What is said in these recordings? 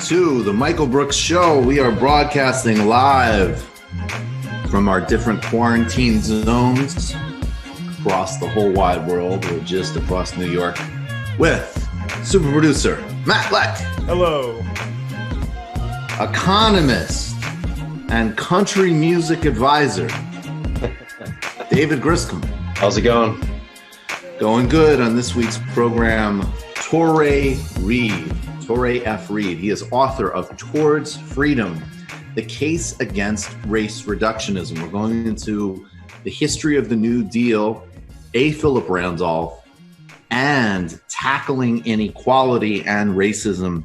to the Michael Brooks Show. We are broadcasting live from our different quarantine zones across the whole wide world, or just across New York, with super producer Matt Leck. Hello. Economist and country music advisor David Griscom. How's it going? Going good on this week's program. Toure Reed. Toure F. Reed. He is author of Towards Freedom, The Case Against Race Reductionism. We're going into the history of the New Deal, A. Philip Randolph, and tackling inequality and racism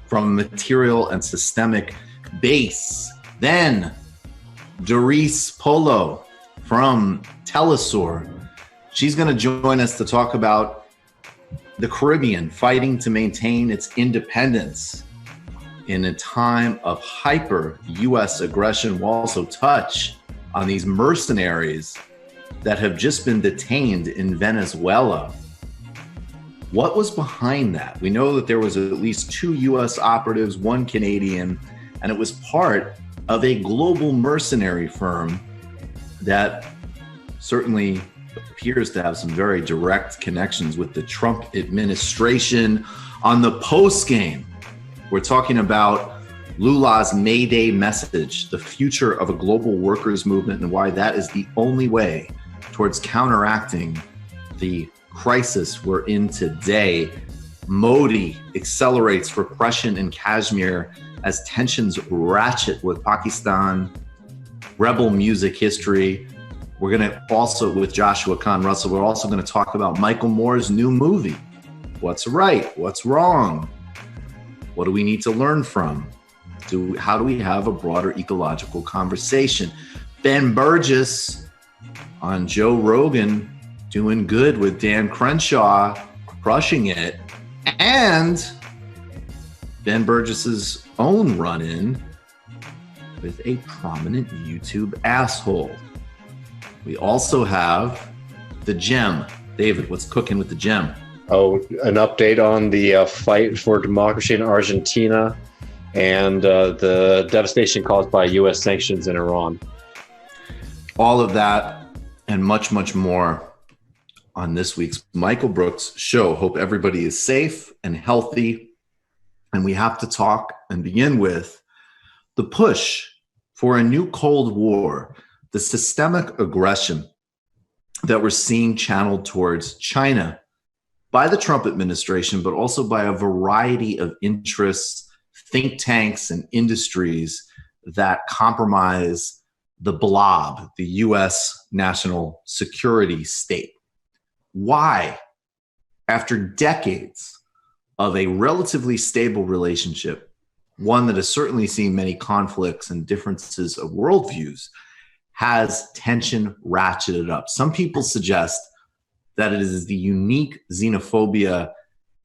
from a material and systemic base. Then, Dareece Polo from Telesur. She's going to join us to talk about the Caribbean fighting to maintain its independence in a time of hyper U.S. aggression. We'll also touch on these mercenaries that have just been detained in Venezuela. What was behind that? We know that there was at least 2 U.S. operatives, 1 Canadian, and it was part of a global mercenary firm that certainly appears to have some very direct connections with the Trump administration. On the post game, we're talking about Lula's May Day message, the future of a global workers' movement, and why that is the only way towards counteracting the crisis we're in today. Modi accelerates repression in Kashmir as tensions ratchet with Pakistan. Rebel music history. We're going to also, with Joshua Kahn Russell, we're also going to talk about Michael Moore's new movie. What's right? What's wrong? What do we need to learn from? How do we have a broader ecological conversation? Ben Burgess on Joe Rogan, doing good with Dan Crenshaw, crushing it. And Ben Burgess's own run-in with a prominent YouTube asshole. We also have the gem. David, what's cooking with the gem? Oh, an update on the fight for democracy in Argentina and the devastation caused by U.S. sanctions in Iran. All of that and much, much more on this week's Michael Brooks Show. Hope everybody is safe and healthy. And we have to talk and begin with the push for a new Cold War, the systemic aggression that we're seeing channeled towards China by the Trump administration, but also by a variety of interests, think tanks, and industries that compromise the blob, the U.S. national security state. Why, after decades of a relatively stable relationship, one that has certainly seen many conflicts and differences of worldviews, has tension ratcheted up? Some people suggest that it is the unique xenophobia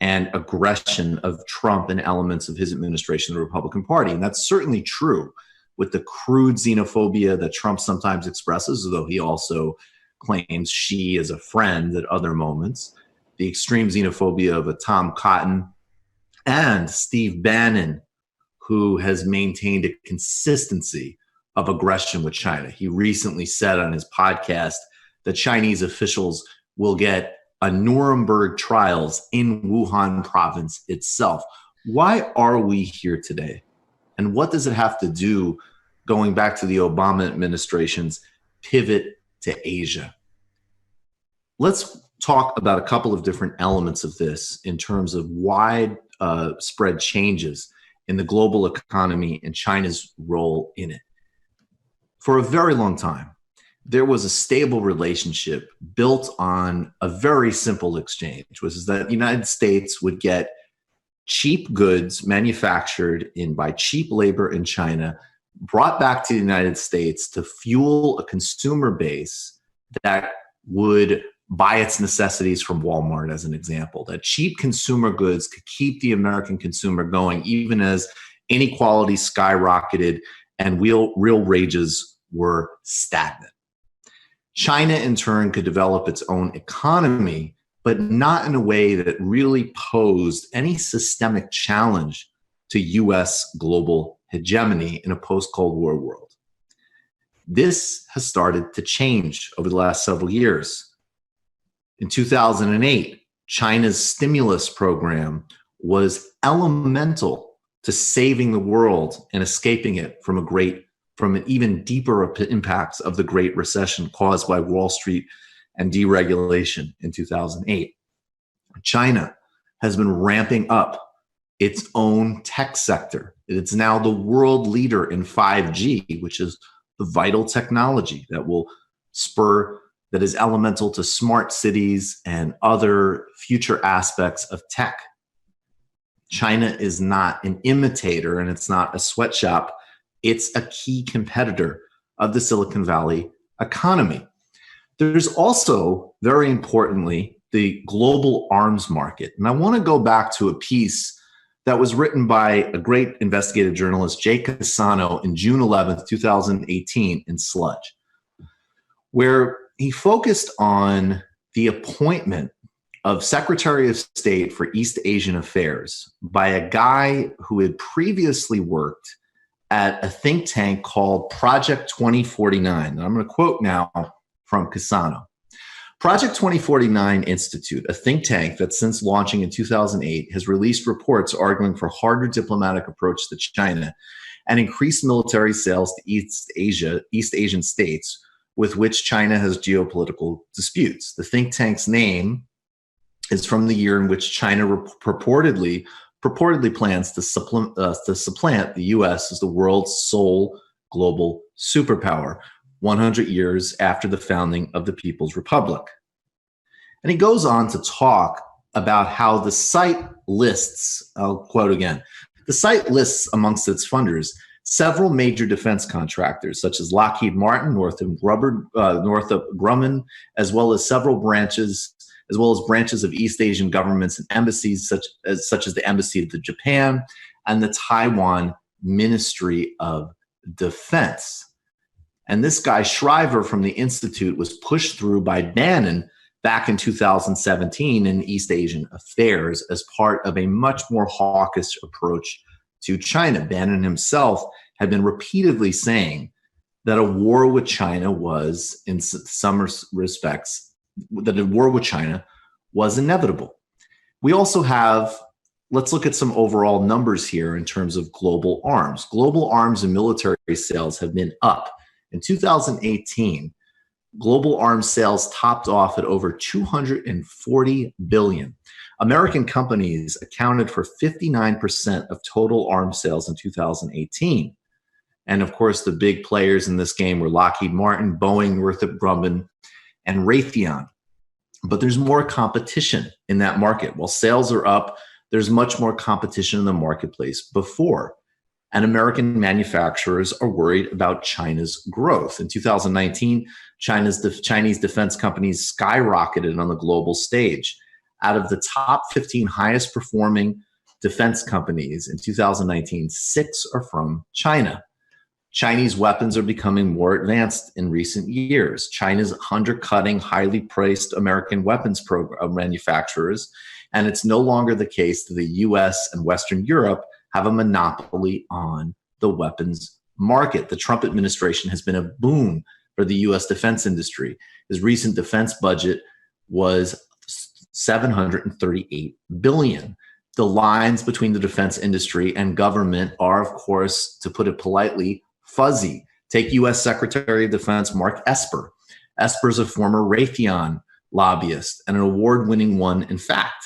and aggression of Trump and elements of his administration, the Republican Party. And that's certainly true with the crude xenophobia that Trump sometimes expresses, although he also claims she is a friend at other moments, the extreme xenophobia of a Tom Cotton and Steve Bannon, who has maintained a consistency of aggression with China. He recently said on his podcast that Chinese officials will get a Nuremberg trials in Wuhan province itself. Why are we here today? And what does it have to do, going back to the Obama administration's pivot to Asia? Let's talk about a couple of different elements of this in terms of widespread changes in the global economy and China's role in it. For a very long time, there was a stable relationship built on a very simple exchange, which is that the United States would get cheap goods manufactured by cheap labor in China, brought back to the United States to fuel a consumer base that would buy its necessities from Walmart, as an example. That cheap consumer goods could keep the American consumer going, even as inequality skyrocketed and real wages were stagnant. China, in turn, could develop its own economy, but not in a way that really posed any systemic challenge to US global hegemony in a post-Cold War world. This has started to change over the last several years. In 2008, China's stimulus program was elemental to saving the world and escaping it from an even deeper impacts of the Great Recession caused by Wall Street and deregulation in 2008. China has been ramping up its own tech sector. It's now the world leader in 5G, which is the vital technology that is elemental to smart cities and other future aspects of tech. China is not an imitator and it's not a sweatshop. It's a key competitor of the Silicon Valley economy. There's also, very importantly, the global arms market. And I want to go back to a piece that was written by a great investigative journalist, Jay Cassano, in June 11th, 2018 in Sludge, where he focused on the appointment of Secretary of State for East Asian Affairs by a guy who had previously worked at a think tank called Project 2049. And I'm going to quote now from Cassano. Project 2049 Institute, a think tank that since launching in 2008 has released reports arguing for harder diplomatic approach to China and increased military sales to East Asian states with which China has geopolitical disputes. The think tank's name is from the year in which China purportedly plans to supplant the U.S. as the world's sole global superpower, 100 years after the founding of the People's Republic. And he goes on to talk about how the site lists, I'll quote again, the site lists amongst its funders several major defense contractors, such as Lockheed Martin, Northrop Grumman, as well as branches of East Asian governments and embassies, such as the Embassy of Japan and the Taiwan Ministry of Defense. And this guy, Shriver from the Institute, was pushed through by Bannon back in 2017 in East Asian affairs as part of a much more hawkish approach to China. Bannon himself had been repeatedly saying that a war with China was, in some respects, that a war with China was inevitable. We also have, let's look at some overall numbers here in terms of global arms. Global arms and military sales have been up. In 2018, global arms sales topped off at over $240 billion. American companies accounted for 59% of total arms sales in 2018. And of course, the big players in this game were Lockheed Martin, Boeing, Northrop Grumman, and Raytheon. But there's more competition in that market. While sales are up, there's much more competition in the marketplace before. And American manufacturers are worried about China's growth. In 2019, Chinese defense companies skyrocketed on the global stage. Out of the top 15 highest performing defense companies in 2019, 6 are from China. Chinese weapons are becoming more advanced in recent years. China's undercutting highly priced American weapons manufacturers, and it's no longer the case that the US and Western Europe have a monopoly on the weapons market. The Trump administration has been a boon for the US defense industry. His recent defense budget was $738 billion. The lines between the defense industry and government are, of course, to put it politely, fuzzy. Take US Secretary of Defense Mark Esper. Esper is a former Raytheon lobbyist and an award-winning one, in fact.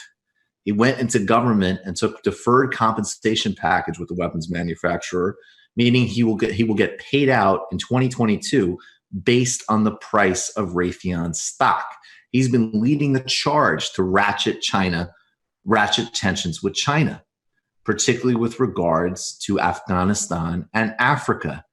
He went into government and took deferred compensation package with the weapons manufacturer, meaning he will get paid out in 2022 based on the price of Raytheon stock. He's been leading the charge to ratchet tensions with China, particularly with regards to Afghanistan and Africa.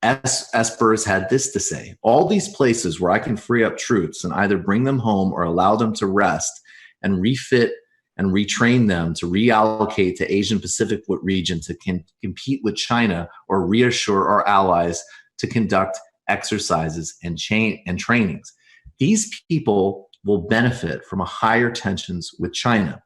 Esper has had this to say: all these places where I can free up troops and either bring them home or allow them to rest and refit and retrain them to reallocate to Asian Pacific region to compete with China, or reassure our allies to conduct exercises and trainings. These people will benefit from a higher tensions with China.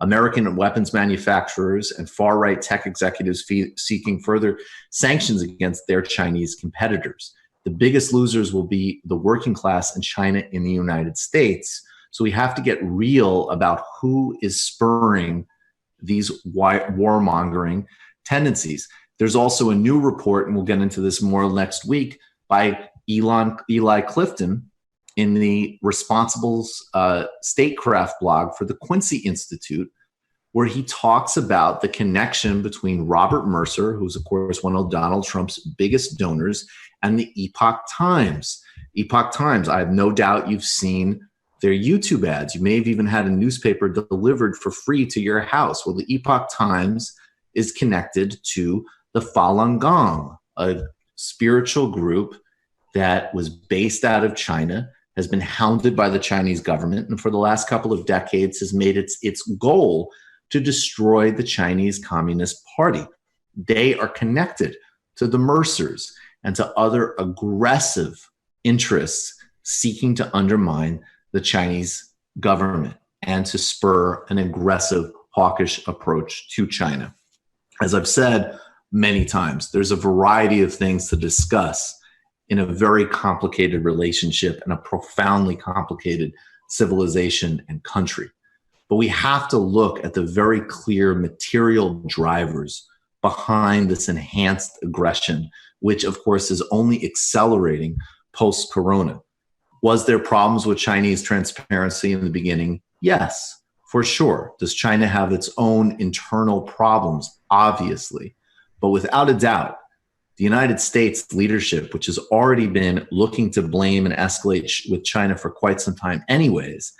American weapons manufacturers and far-right tech executives seeking further sanctions against their Chinese competitors. The biggest losers will be the working class and China in the United States. So we have to get real about who is spurring these warmongering tendencies. There's also a new report, and we'll get into this more next week, by Eli Clifton in the Responsible Statecraft blog for the Quincy Institute, where he talks about the connection between Robert Mercer, who's of course one of Donald Trump's biggest donors, and the Epoch Times. Epoch Times, I have no doubt you've seen their YouTube ads. You may have even had a newspaper delivered for free to your house. Well, the Epoch Times is connected to the Falun Gong, a spiritual group that was based out of China, has been hounded by the Chinese government, and for the last couple of decades has made its goal to destroy the Chinese Communist Party. They are connected to the Mercers and to other aggressive interests seeking to undermine the Chinese government and to spur an aggressive, hawkish approach to China. As I've said many times, there's a variety of things to discuss in a very complicated relationship and a profoundly complicated civilization and country. But we have to look at the very clear material drivers behind this enhanced aggression, which of course is only accelerating post-corona. Was there problems with Chinese transparency in the beginning? Yes, for sure. Does China have its own internal problems? Obviously. But without a doubt, the United States leadership, which has already been looking to blame and escalate with China for quite some time anyways,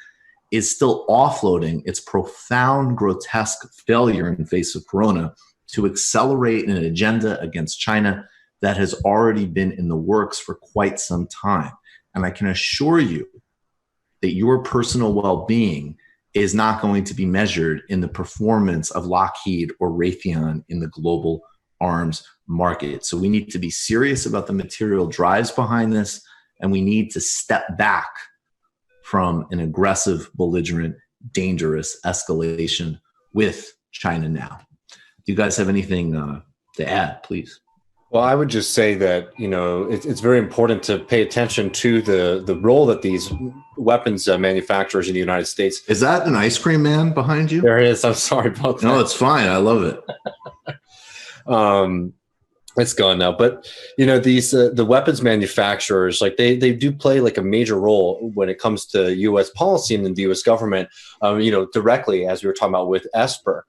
is still offloading its profound, grotesque failure in the face of corona to accelerate an agenda against China that has already been in the works for quite some time. And I can assure you that your personal well-being is not going to be measured in the performance of Lockheed or Raytheon in the global arms market. So we need to be serious about the material drives behind this, and we need to step back from an aggressive, belligerent, dangerous escalation with China now. Do you guys have anything to add, please? Well, I would just say that, it's very important to pay attention to the role that these weapons manufacturers in the United States. Is that an ice cream man behind you? There is. I'm sorry about that. No, it's fine. I love it. It's gone now, but these the weapons manufacturers, like they do play like a major role when it comes to U.S. policy and the U.S. government. Directly, as we were talking about with Esper.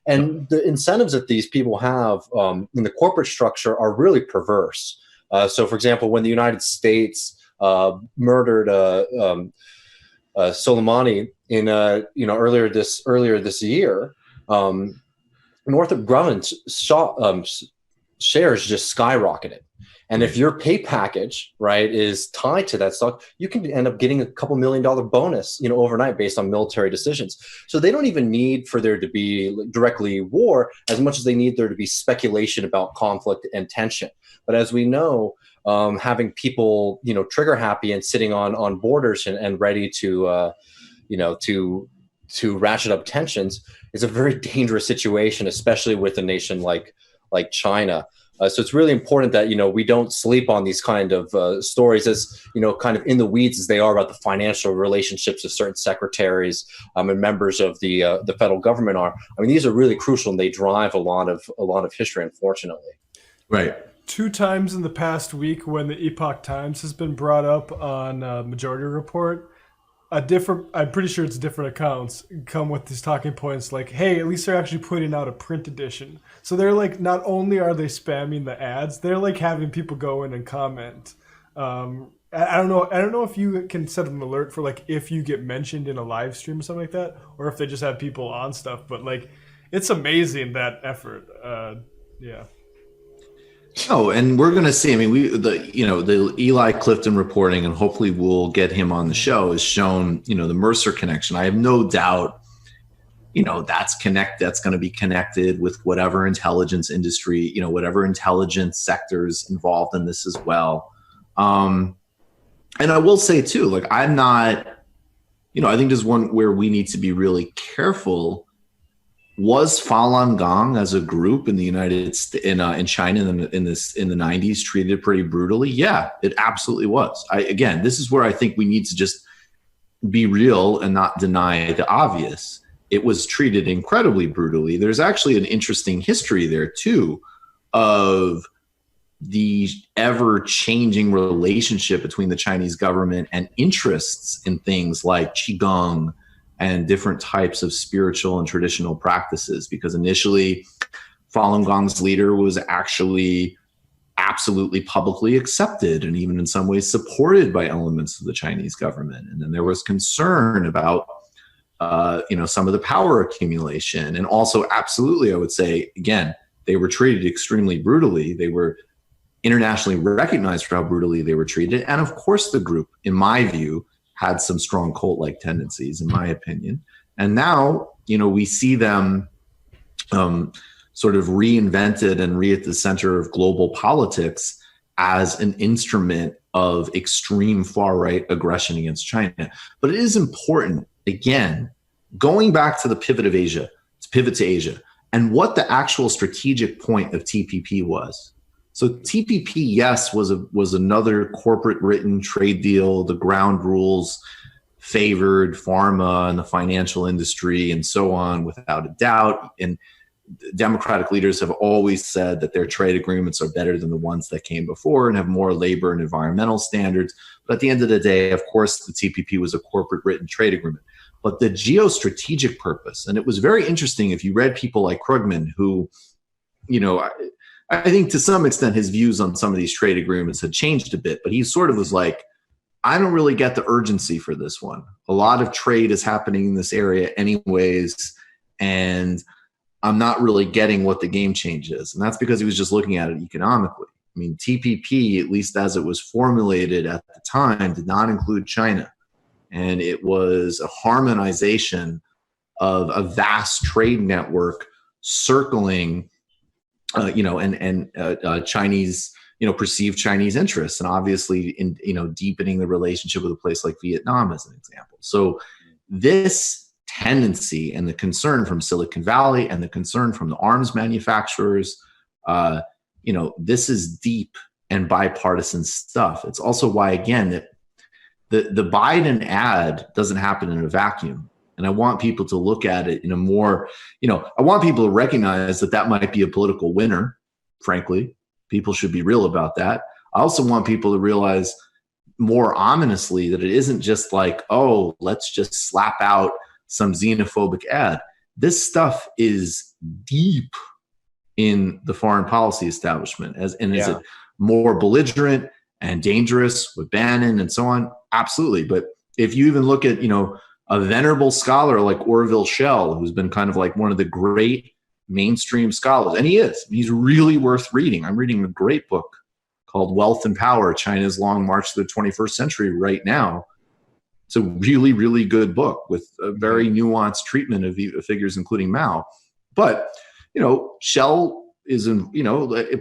And the incentives that these people have in the corporate structure are really perverse. So, for example, when the United States murdered Soleimani in earlier this year, Northrop Grumman's shares just skyrocketed. And if your pay package, right, is tied to that stock, you can end up getting a couple $1 million bonus, overnight based on military decisions. So they don't even need for there to be directly war as much as they need there to be speculation about conflict and tension. But as we know, having people, trigger happy and sitting on borders and ready to ratchet up tensions is a very dangerous situation, especially with a nation like China. So it's really important that, we don't sleep on these kind of stories as, kind of in the weeds as they are about the financial relationships of certain secretaries and members of the federal government are. I mean, these are really crucial and they drive a lot of history, unfortunately. Right. 2 times in the past week when the Epoch Times has been brought up on Majority Report, I'm pretty sure it's different accounts come with these talking points like, hey, at least they're actually putting out a print edition. So they're like, not only are they spamming the ads, they're like having people go in and comment. I don't know if you can set an alert for like if you get mentioned in a live stream or something like that, or if they just have people on stuff. But like, it's amazing that effort. Yeah. Oh, and we're going to see. I mean, the Eli Clifton reporting, and hopefully we'll get him on the show, has shown, the Mercer connection. I have no doubt, that's going to be connected with whatever intelligence industry, whatever intelligence sectors involved in this as well. And I will say too, like, I'm not, I think there's one where we need to be really careful Was Falun Gong as a group in the in China in the 90s treated pretty brutally? Yeah, it absolutely was. Again, this is where I think we need to just be real and not deny the obvious. It was treated incredibly brutally. There's actually an interesting history there too of the ever-changing relationship between the Chinese government and interests in things like qigong and different types of spiritual and traditional practices. Because initially, Falun Gong's leader was actually absolutely publicly accepted and even in some ways supported by elements of the Chinese government. And then there was concern about some of the power accumulation. And also, absolutely, I would say, again, they were treated extremely brutally. They were internationally recognized for how brutally they were treated. And of course, the group, in my view, had some strong cult-like tendencies, in my opinion. And now, we see them sort of reinvented and at the center of global politics as an instrument of extreme far-right aggression against China. But it is important, again, going back to the pivot of Asia, to pivot to Asia, and what the actual strategic point of TPP was. So TPP, yes, was another corporate written trade deal. The ground rules favored pharma and the financial industry and so on, without a doubt. And Democratic leaders have always said that their trade agreements are better than the ones that came before and have more labor and environmental standards. But at the end of the day, of course, the TPP was a corporate written trade agreement. But the geostrategic purpose, and it was very interesting if you read people like Krugman, who, I think to some extent his views on some of these trade agreements had changed a bit, but he sort of was like, I don't really get the urgency for this one. A lot of trade is happening in this area anyways, and I'm not really getting what the game change is. And that's because he was just looking at it economically. I mean, TPP, at least as it was formulated at the time, did not include China. And it was a harmonization of a vast trade network circling Chinese, perceived Chinese interests, and obviously in, deepening the relationship with a place like Vietnam as an example. So this tendency and the concern from Silicon Valley and the concern from the arms manufacturers, this is deep and bipartisan stuff. It's also why, again, that the Biden ad doesn't happen in a vacuum. And I want people to look at it in a more, I want people to recognize that might be a political winner, frankly. People should be real about that. I also want people to realize more ominously that it isn't just like, oh, let's just slap out some xenophobic ad. This stuff is deep in the foreign policy establishment. Is it more belligerent and dangerous with Bannon and so on? Absolutely. But if you even look at, a venerable scholar like Orville Schell, who's been kind of like one of the great mainstream scholars, and he's really worth reading. I'm reading a great book called Wealth and Power, China's Long March to the 21st Century right now. It's a really, really good book with a very nuanced treatment of figures, including Mao. But, Schell is in,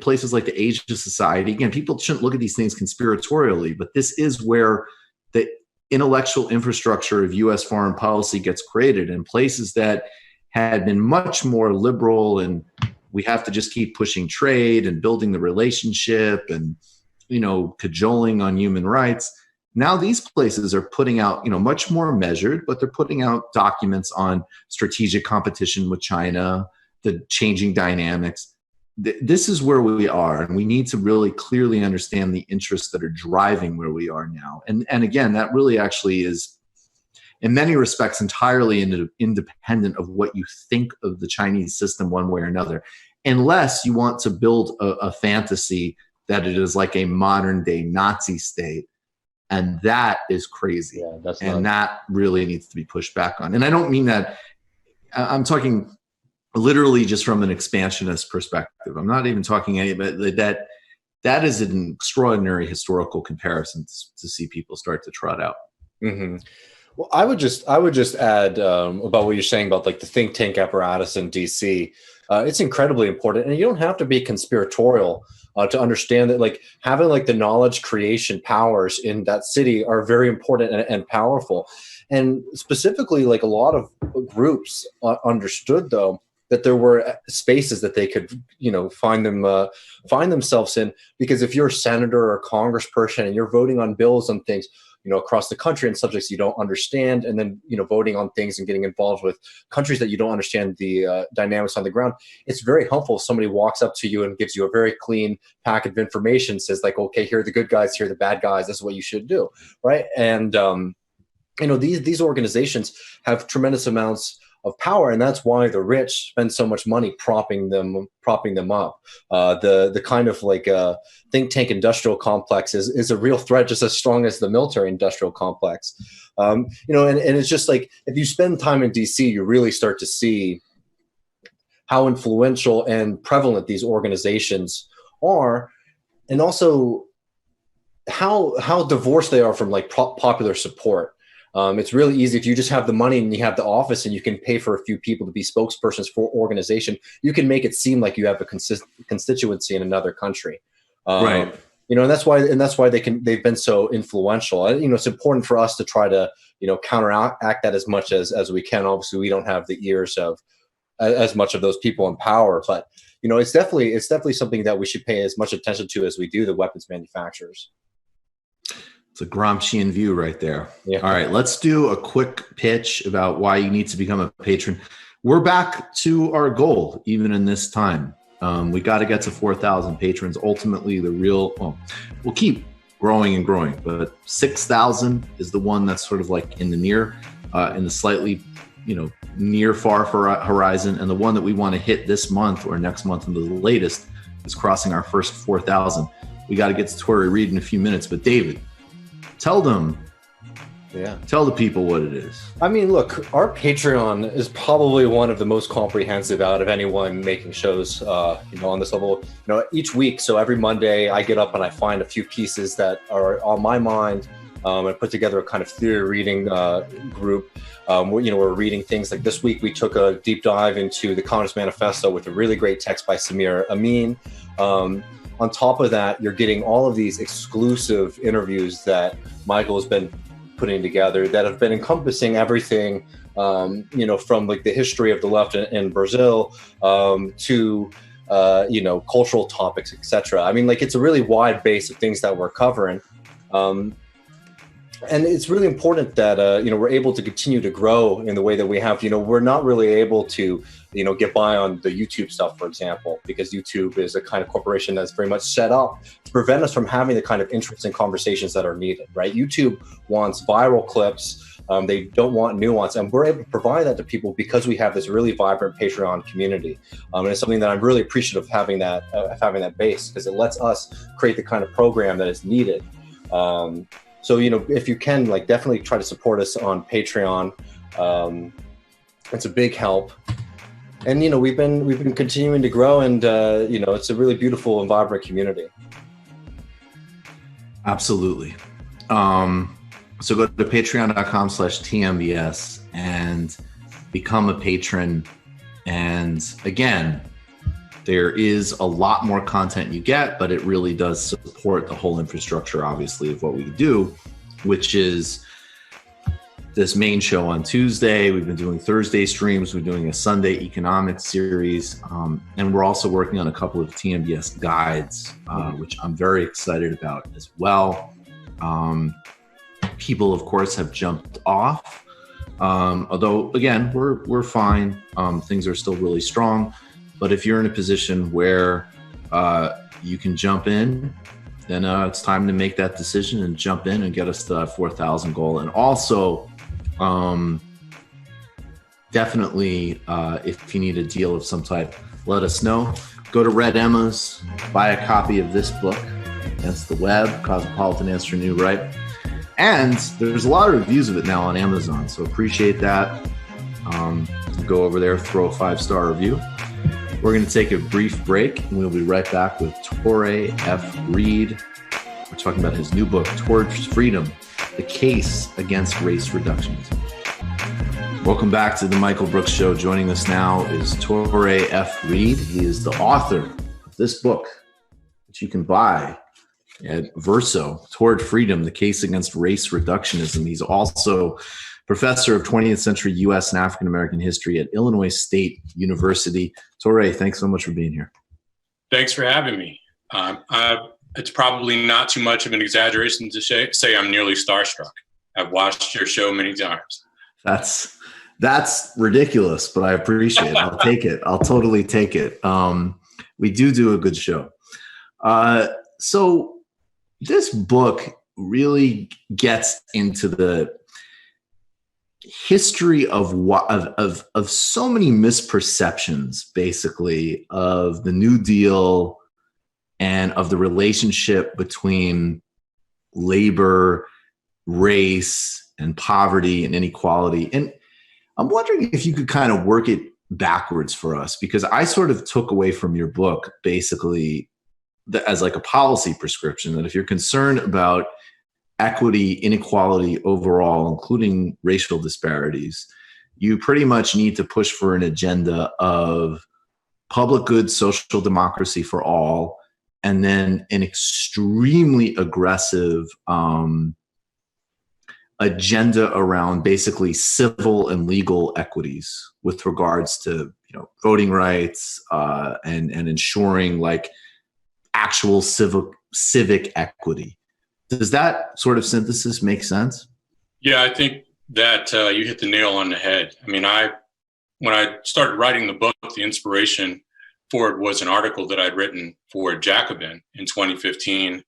places like the Asia Society. Again, people shouldn't look at these things conspiratorially, but this is where the intellectual infrastructure of U.S. foreign policy gets created in places that had been much more liberal, and we have to just keep pushing trade and building the relationship and, cajoling on human rights. Now these places are putting out, much more measured, but they're putting out documents on strategic competition with China, the changing dynamics. This is where we are, and we need to really clearly understand the interests that are driving where we are now. And again, that really actually is, in many respects, entirely independent of what you think of the Chinese system one way or another, unless you want to build a fantasy that it is like a modern-day Nazi state. And that is crazy. Yeah, that really needs to be pushed back on. And I don't mean that, I'm talking literally just from an expansionist perspective. I'm not even talking anybody that is an extraordinary historical comparison to see people start to trot out. Mm-hmm. Well, I would just add about what you're saying about like the think tank apparatus in DC. It's incredibly important, and you don't have to be conspiratorial to understand that like having like the knowledge creation powers in that city are very important and powerful. And specifically, like a lot of groups understood though that there were spaces that they could, find themselves in. Because if you're a senator or a congressperson and you're voting on bills on things, across the country and subjects you don't understand, and then, voting on things and getting involved with countries that you don't understand the dynamics on the ground, it's very helpful if somebody walks up to you and gives you a very clean packet of information, says like, okay, here are the good guys, here are the bad guys, this is what you should do, right? And, these organizations have tremendous amounts of power, and that's why the rich spend so much money propping them up. The kind of like think tank industrial complex is a real threat, just as strong as the military industrial complex. And it's just like, if you spend time in DC, you really start to see how influential and prevalent these organizations are, and also how divorced they are from like popular support. It's really easy if you just have the money and you have the office and you can pay for a few people to be spokespersons for organization. You can make it seem like you have a constituency in another country, right? And that's why they've been so influential. It's important for us to try to counteract that as much as we can. Obviously, we don't have the ears of as much of those people in power, but it's definitely something that we should pay as much attention to as we do the weapons manufacturers. It's a Gramscian view right there. Yeah. All right, let's do a quick pitch about why you need to become a patron. We're back to our goal, even in this time. We got to get to 4,000 patrons. Ultimately, we'll keep growing and growing, but 6,000 is the one that's sort of like in the slightly, near far horizon. And the one that we want to hit this month or next month, and the latest, is crossing our first 4,000. We got to get to Toure Reed in a few minutes, but David, tell the people what it is. I mean, look, our Patreon is probably one of the most comprehensive out of anyone making shows, on this level. Each week, so every Monday, I get up and I find a few pieces that are on my mind. I put together a kind of theory reading group. We're reading things like this week. We took a deep dive into the Communist Manifesto with a really great text by Samir Amin. On top of that, you're getting all of these exclusive interviews that Michael has been putting together that have been encompassing everything, from like the history of the left in Brazil to, cultural topics, etc. I mean, like, it's a really wide base of things that we're covering. And it's really important that, we're able to continue to grow in the way that we have. We're not really able to, get by on the YouTube stuff, for example, because YouTube is a kind of corporation that's very much set up to prevent us from having the kind of interesting conversations that are needed, right? YouTube wants viral clips. They don't want nuance. And we're able to provide that to people because we have this really vibrant Patreon community. And it's something that I'm really appreciative of having that base, because it lets us create the kind of program that is needed. So, if you can, definitely try to support us on Patreon. It's a big help. And, we've been continuing to grow, and, it's a really beautiful and vibrant community. Absolutely. So go to patreon.com/TMBS and become a patron. And again, there is a lot more content you get, but it really does support the whole infrastructure, obviously, of what we do, which is this main show on Tuesday. We've been doing Thursday streams. We're doing a Sunday economics series. And we're also working on a couple of TMBS guides, which I'm very excited about as well. People, of course, have jumped off. Although, again, we're fine. Things are still really strong. But if you're in a position where you can jump in, then it's time to make that decision and jump in and get us to that 4,000 goal. And also, definitely, if you need a deal of some type, let us know. Go to Red Emma's, buy a copy of this book, Against the Web, Cosmopolitan Answer New, right? And there's a lot of reviews of it now on Amazon, so appreciate that. Go over there, throw a 5-star review. We're going to take a brief break, and we'll be right back with Toure F. Reed. We're talking about his new book, Towards Freedom, The Case Against Race Reductionism. Welcome back to the Michael Brooks Show. Joining us now is Toure F. Reed. He is the author of this book, which you can buy at Verso, Toward Freedom, the Case Against Race Reductionism. He's also professor of 20th century U.S. and African American history at Illinois State University. Touré, thanks so much for being here. Thanks for having me. It's probably not too much of an exaggeration to say I'm nearly starstruck. I've watched your show many times. That's ridiculous, but I appreciate it. I'll take it. I'll totally take it. We do a good show. So this book really gets into the history of so many misperceptions, basically, of the New Deal and of the relationship between labor, race, and poverty and inequality. And I'm wondering if you could kind of work it backwards for us, because I sort of took away from your book basically as like a policy prescription that if you're concerned about equity, inequality overall, including racial disparities, you pretty much need to push for an agenda of public good, social democracy for all, and then an extremely aggressive agenda around basically civil and legal equities with regards to, voting rights and ensuring like actual civic equity. Does that sort of synthesis make sense? Yeah, I think that you hit the nail on the head. I mean, when I started writing the book, the inspiration for it was an article that I'd written for Jacobin in 2015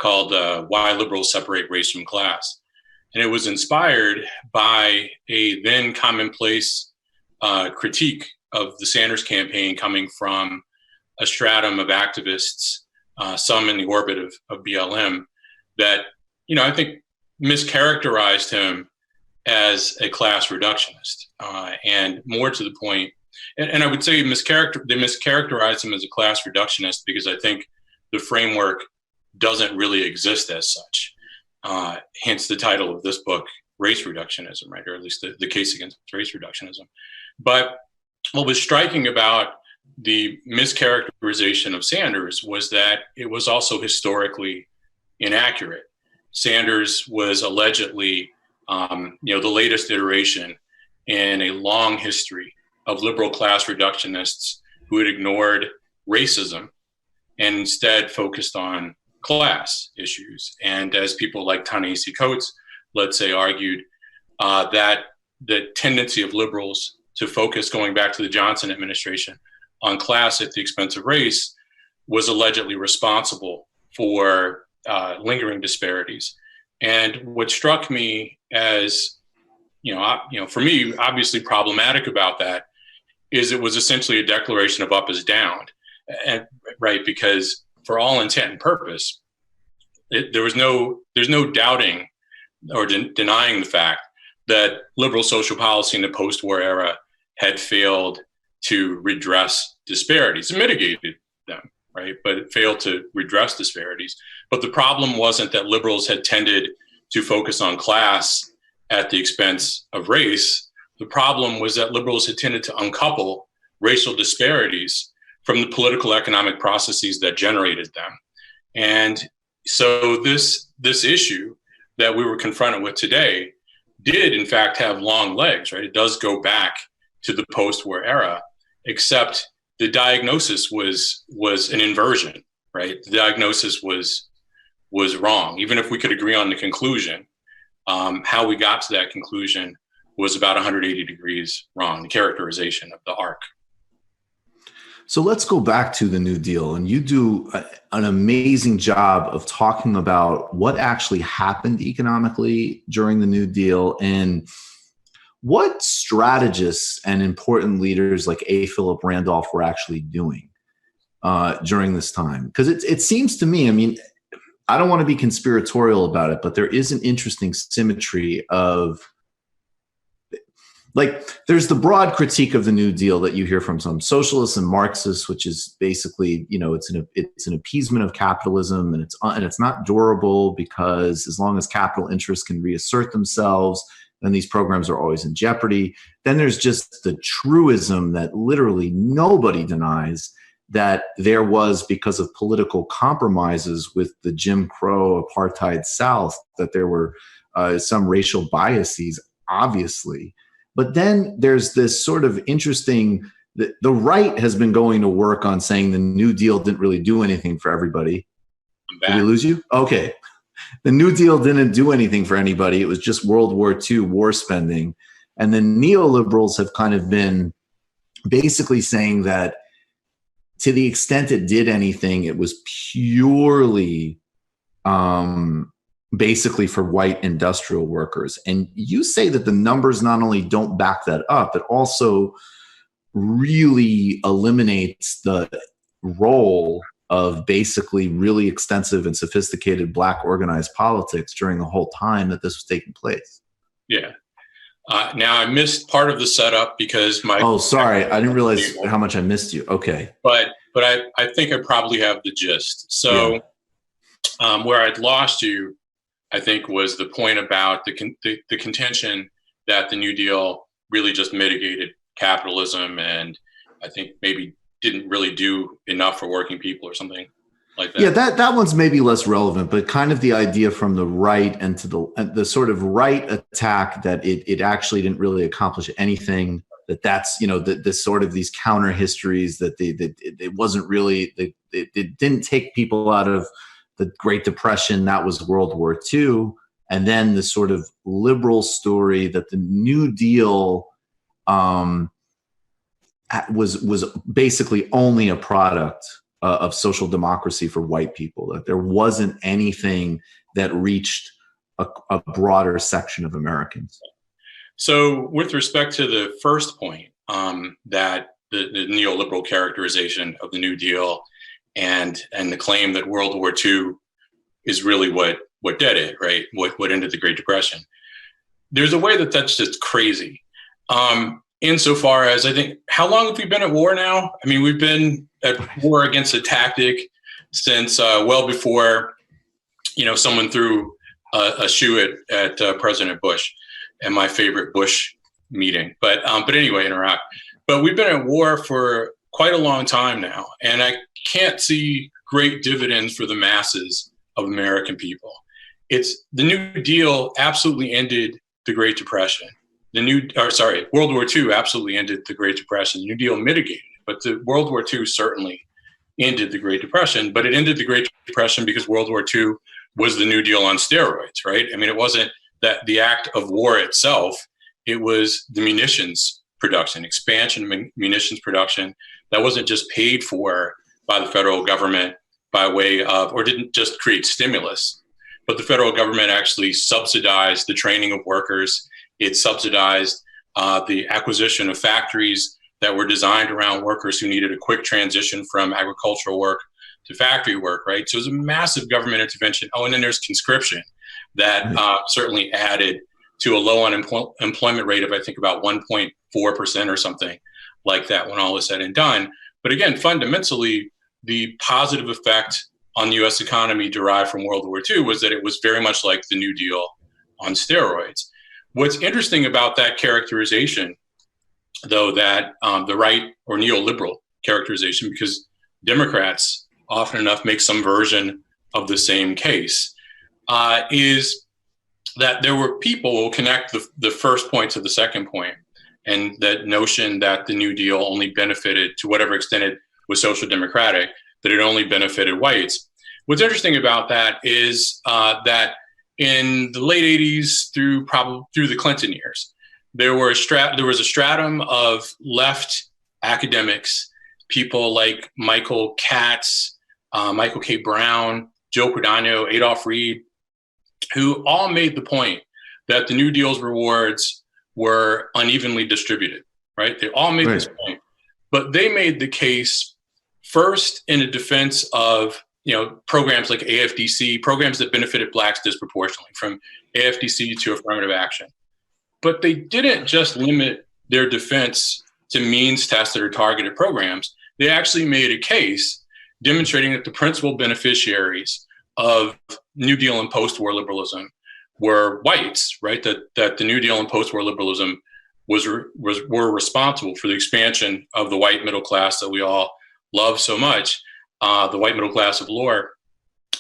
called Why Liberals Separate Race from Class. And it was inspired by a then commonplace critique of the Sanders campaign coming from a stratum of activists, some in the orbit of BLM, that, I think mischaracterized him as a class reductionist. And more to the point, and I would say they mischaracterized him as a class reductionist because I think the framework doesn't really exist as such. Hence the title of this book, Race Reductionism, right? Or at least the Case Against Race Reductionism. But what was striking about the mischaracterization of Sanders was that it was also historically inaccurate. Sanders was allegedly, the latest iteration in a long history of liberal class reductionists who had ignored racism and instead focused on class issues. And as people like Ta-Nehisi Coates, let's say, argued that the tendency of liberals to focus, going back to the Johnson administration, on class at the expense of race was allegedly responsible for lingering disparities. And what struck me as, for me, obviously problematic about that is it was essentially a declaration of up is down, right? Because for all intent and purpose, there's no doubting or denying the fact that liberal social policy in the post-war era had failed to redress disparities. It mitigated them, right? But it failed to redress disparities. But the problem wasn't that liberals had tended to focus on class at the expense of race. The problem was that liberals had tended to uncouple racial disparities from the political economic processes that generated them. And so this issue that we were confronted with today did in fact have long legs, right? It does go back to the post-war era, except the diagnosis was an inversion, right? The diagnosis was wrong. Even if we could agree on the conclusion, how we got to that conclusion was about 180 degrees wrong, the characterization of the arc. So let's go back to the New Deal. And you do an amazing job of talking about what actually happened economically during the New Deal and what strategists and important leaders like A. Philip Randolph were actually doing during this time. Because it seems to me, I mean, I don't want to be conspiratorial about it, but there is an interesting symmetry of, like, there's the broad critique of the New Deal that you hear from some socialists and Marxists, which is basically, it's an appeasement of capitalism, and it's not durable because as long as capital interests can reassert themselves, then these programs are always in jeopardy. Then there's just the truism that literally nobody denies, that there was, because of political compromises with the Jim Crow apartheid South, that there were some racial biases, obviously. But then there's this sort of interesting, the right has been going to work on saying the New Deal didn't really do anything for everybody. Did we lose you? Okay. The New Deal didn't do anything for anybody. It was just World War II war spending. And then neoliberals have kind of been basically saying that to the extent it did anything, it was purely basically for white industrial workers. And you say that the numbers not only don't back that up, it also really eliminates the role of basically really extensive and sophisticated Black organized politics during the whole time that this was taking place. Yeah. Now I missed part of the setup because my. Oh, sorry. I didn't realize how much I missed you. Okay. But I think I probably have the gist. So where I'd lost you, I think, was the point about the contention that the New Deal really just mitigated capitalism, and I think maybe didn't really do enough for working people or something like that. Yeah, that one's maybe less relevant, but kind of the idea from the right and to the sort of right attack that it actually didn't really accomplish anything. That's the sort of these counter histories that it wasn't really it didn't take people out of the Great Depression. That was World War II, and then the sort of liberal story that the New Deal was basically only a product of social democracy for white people, that there wasn't anything that reached a broader section of Americans. So with respect to the first point, that the neoliberal characterization of the New Deal and the claim that World War II is really what did it, right? What ended the Great Depression. There's a way that's just crazy. Insofar as I think, how long have we been at war now? I mean, we've been at war against a tactic since well before, someone threw a shoe at President Bush and my favorite Bush meeting. But anyway, in Iraq. But we've been at war for quite a long time now, and I can't see great dividends for the masses of American people. The New Deal absolutely ended the Great Depression. World War II absolutely ended the Great Depression. The New Deal mitigated it, but the World War II certainly ended the Great Depression. But it ended the Great Depression because World War II was the New Deal on steroids, right? I mean, it wasn't that the act of war itself, it was the munitions production, expansion of munitions production that wasn't just paid for by the federal government by way of, or didn't just create stimulus, but the federal government actually subsidized the training of workers. It subsidized the acquisition of factories that were designed around workers who needed a quick transition from agricultural work to factory work, right? So it was a massive government intervention. Oh, and then there's conscription that certainly added to a low unemployment rate of, I think, about 1.4% or something like that when all is said and done. But again, fundamentally, the positive effect on the U.S. economy derived from World War II was that it was very much like the New Deal on steroids. What's interesting about that characterization, though, that the right or neoliberal characterization, because Democrats often enough make some version of the same case, is that there were people who will connect the first point to the second point, and that notion that the New Deal only benefited, to whatever extent it was social democratic, that it only benefited whites. What's interesting about that is that in the late 80s through the Clinton years, there was a stratum of left academics, people like Michael Katz, Michael K. Brown, Joe Cordano, Adolph Reed, who all made the point that the New Deal's rewards were unevenly distributed, right? They all made this point, but they made the case first in a defense of programs like AFDC, programs that benefited Blacks disproportionately, from AFDC to affirmative action. But they didn't just limit their defense to means-tested or targeted programs. They actually made a case demonstrating that the principal beneficiaries of New Deal and post-war liberalism were whites, right? That the New Deal and post-war liberalism were responsible for the expansion of the white middle class that we all love so much, the white middle class of Lohr,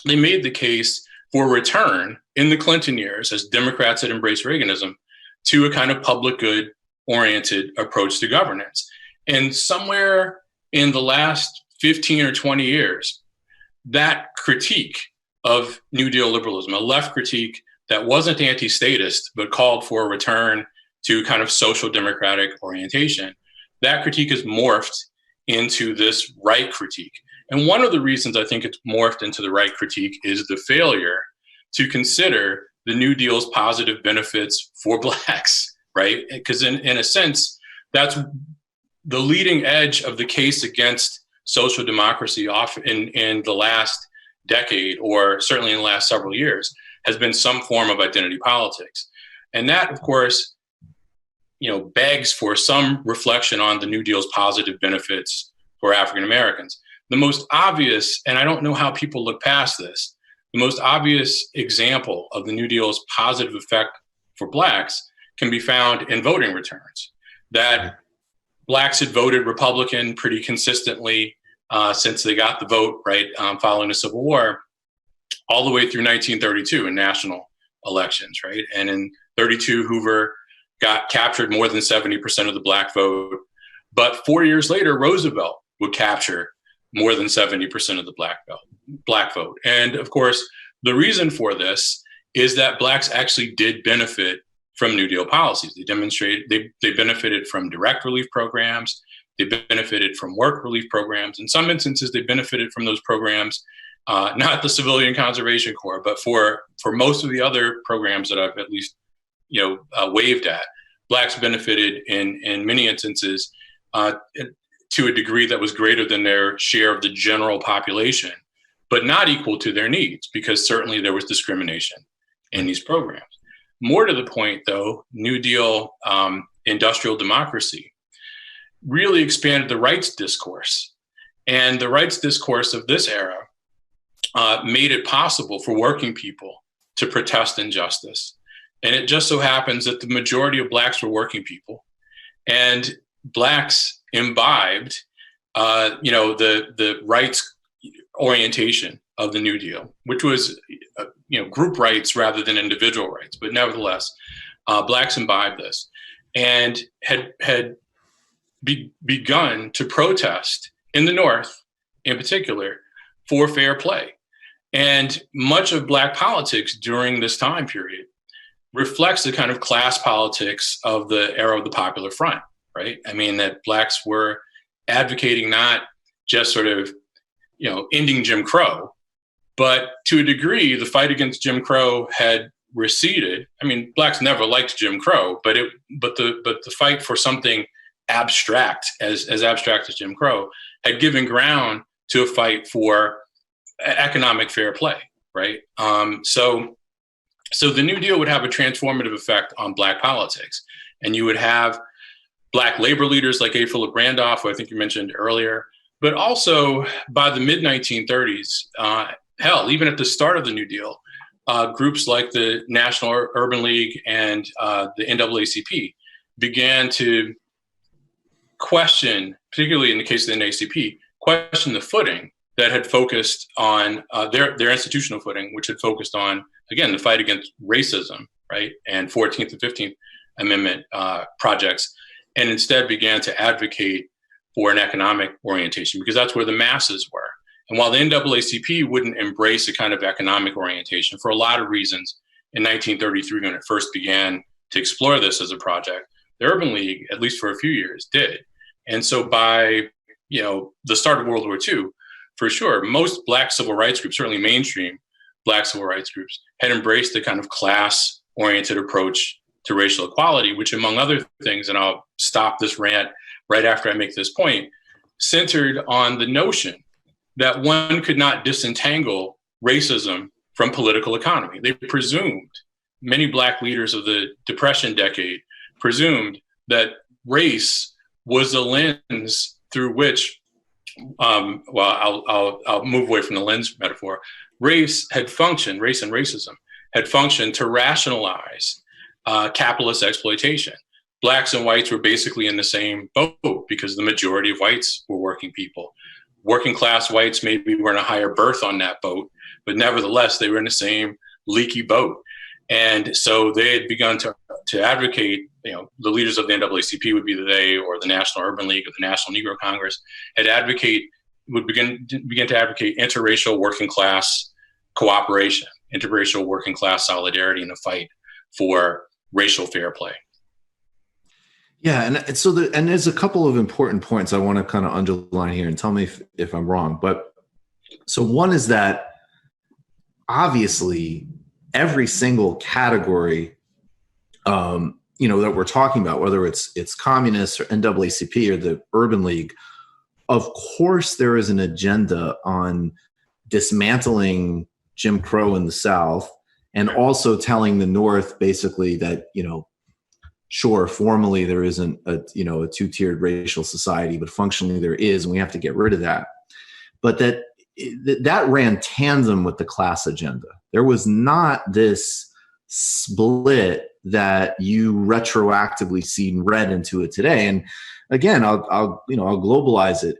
they made the case for return in the Clinton years, as Democrats had embraced Reaganism, to a kind of public good oriented approach to governance. And somewhere in the last 15 or 20 years, that critique of New Deal liberalism, a left critique that wasn't anti-statist, but called for a return to kind of social democratic orientation, that critique has morphed into this right critique. And one of the reasons I think it's morphed into the right critique is the failure to consider the New Deal's positive benefits for Blacks, right? Because in a sense, that's the leading edge of the case against social democracy in the last decade, or certainly in the last several years, has been some form of identity politics. And that, of course, begs for some reflection on the New Deal's positive benefits for African Americans. The most obvious, and I don't know how people look past this, the most obvious example of the New Deal's positive effect for Blacks can be found in voting returns. That Blacks had voted Republican pretty consistently since they got the vote, right, following the Civil War, all the way through 1932 in national elections, right? And in 32, Hoover got captured more than 70% of the Black vote. But 4 years later, Roosevelt would capture more than 70% of the Black vote. And of course, the reason for this is that Blacks actually did benefit from New Deal policies. They benefited from direct relief programs. They benefited from work relief programs. In some instances, they benefited from those programs, not the Civilian Conservation Corps, but for most of the other programs that I've at least waved at. Blacks benefited in many instances to a degree that was greater than their share of the general population, but not equal to their needs, because certainly there was discrimination in these programs. More to the point, though, New Deal industrial democracy really expanded the rights discourse. And the rights discourse of this era made it possible for working people to protest injustice. And it just so happens that the majority of Blacks were working people, and Blacks imbibed, the rights orientation of the New Deal, which was, group rights rather than individual rights. But nevertheless, Blacks imbibed this and had begun to protest in the North, in particular, for fair play. And much of Black politics during this time period reflects the kind of class politics of the era of the Popular Front, right? I mean, that Blacks were advocating not just sort of, ending Jim Crow, but to a degree, the fight against Jim Crow had receded. I mean, Blacks never liked Jim Crow, but the fight for something abstract, as abstract as Jim Crow, had given ground to a fight for economic fair play, right? So the New Deal would have a transformative effect on Black politics. And you would have Black labor leaders like A. Philip Randolph, who I think you mentioned earlier, but also by the mid-1930s, even at the start of the New Deal, groups like the National Urban League and the NAACP began to question, particularly in the case of the NAACP, question the footing that had focused on their institutional footing, which had focused on, again, the fight against racism, right, and 14th and 15th Amendment projects, and instead began to advocate for an economic orientation, because that's where the masses were. And while the NAACP wouldn't embrace a kind of economic orientation for a lot of reasons in 1933, when it first began to explore this as a project, the Urban League, at least for a few years, did. And so by the start of World War II, for sure, most Black civil rights groups, certainly mainstream Black civil rights groups, had embraced a kind of class-oriented approach to racial equality, which, among other things, and I'll stop this rant right after I make this point, centered on the notion that one could not disentangle racism from political economy. They presumed, many Black leaders of the Depression decade presumed, that race was the lens through which, I'll move away from the lens metaphor. Race and racism had functioned to rationalize capitalist exploitation. Blacks and whites were basically in the same boat because the majority of whites were working people. working class whites maybe were in a higher berth on that boat, but nevertheless, they were in the same leaky boat. And so they had begun to advocate, the leaders of the NAACP would be they, or the National Urban League, or the National Negro Congress, would begin to advocate interracial working class cooperation, interracial working class solidarity in the fight for racial fair play. Yeah, and so there's a couple of important points I want to kind of underline here, and tell me if I'm wrong. But so one is that obviously every single category, that we're talking about, whether it's communists or NAACP or the Urban League, of course there is an agenda on dismantling Jim Crow in the South, and also telling the North basically that, sure, formally there isn't a two-tiered racial society, but functionally there is, and we have to get rid of that. But that ran tandem with the class agenda. There was not this split that you retroactively see read into it today. And again, I'll globalize it.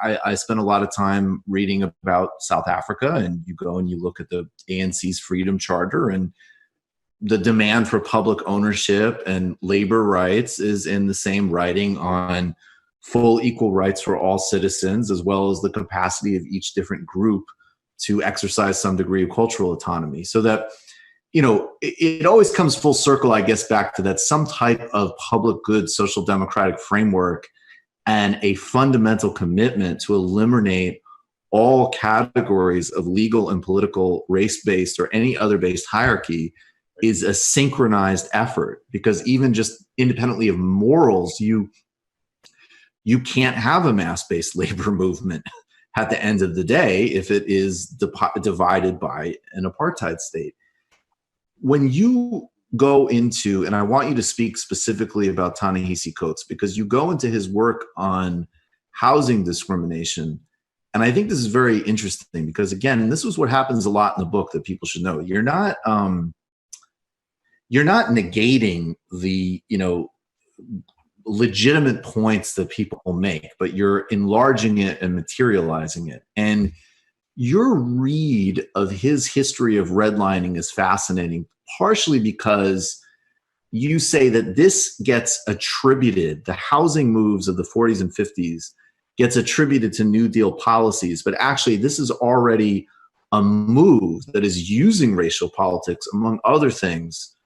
I spent a lot of time reading about South Africa, and you go and you look at the ANC's Freedom Charter, and the demand for public ownership and labor rights is in the same writing on full equal rights for all citizens, as well as the capacity of each different group to exercise some degree of cultural autonomy. So that, it always comes full circle, I guess, back to that some type of public good social democratic framework and a fundamental commitment to eliminate all categories of legal and political race-based or any other based hierarchy is a synchronized effort. Because even just independently of morals, you can't have a mass-based labor movement at the end of the day if it is divided by an apartheid state. When you go into, and I want you to speak specifically about Ta-Nehisi Coates, because you go into his work on housing discrimination, and I think this is very interesting because, again, and this was what happens a lot in the book that people should know. You're not negating the, legitimate points that people make, but you're enlarging it and materializing it. And your read of his history of redlining is fascinating, partially because you say that this gets attributed, the housing moves of the 40s and 50s gets attributed to New Deal policies, but actually this is already a move that is using racial politics, among other things,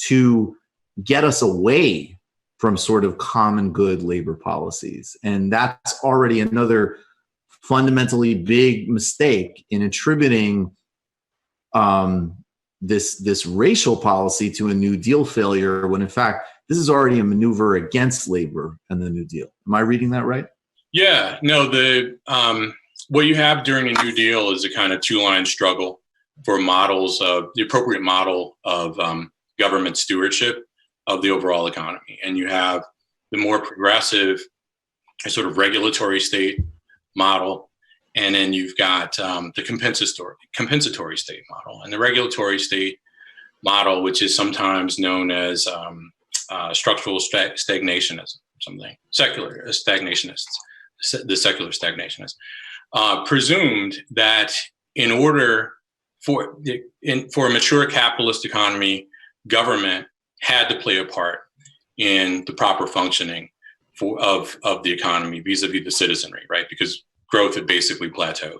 to get us away from sort of common good labor policies. And that's already another fundamentally big mistake in attributing this racial policy to a New Deal failure, when in fact, this is already a maneuver against labor and the New Deal. Am I reading that right? Yeah, no, what you have during the New Deal is a kind of two-line struggle for models of the appropriate model of government stewardship of the overall economy. And you have the more progressive sort of regulatory state model. And then you've got the compensatory state model. And the regulatory state model, which is sometimes known as structural stagnationism, something, secular stagnationists, the secular stagnationists, presumed that in order for a mature capitalist economy, government had to play a part in the proper functioning of the economy vis-a-vis the citizenry, right? Because growth had basically plateaued.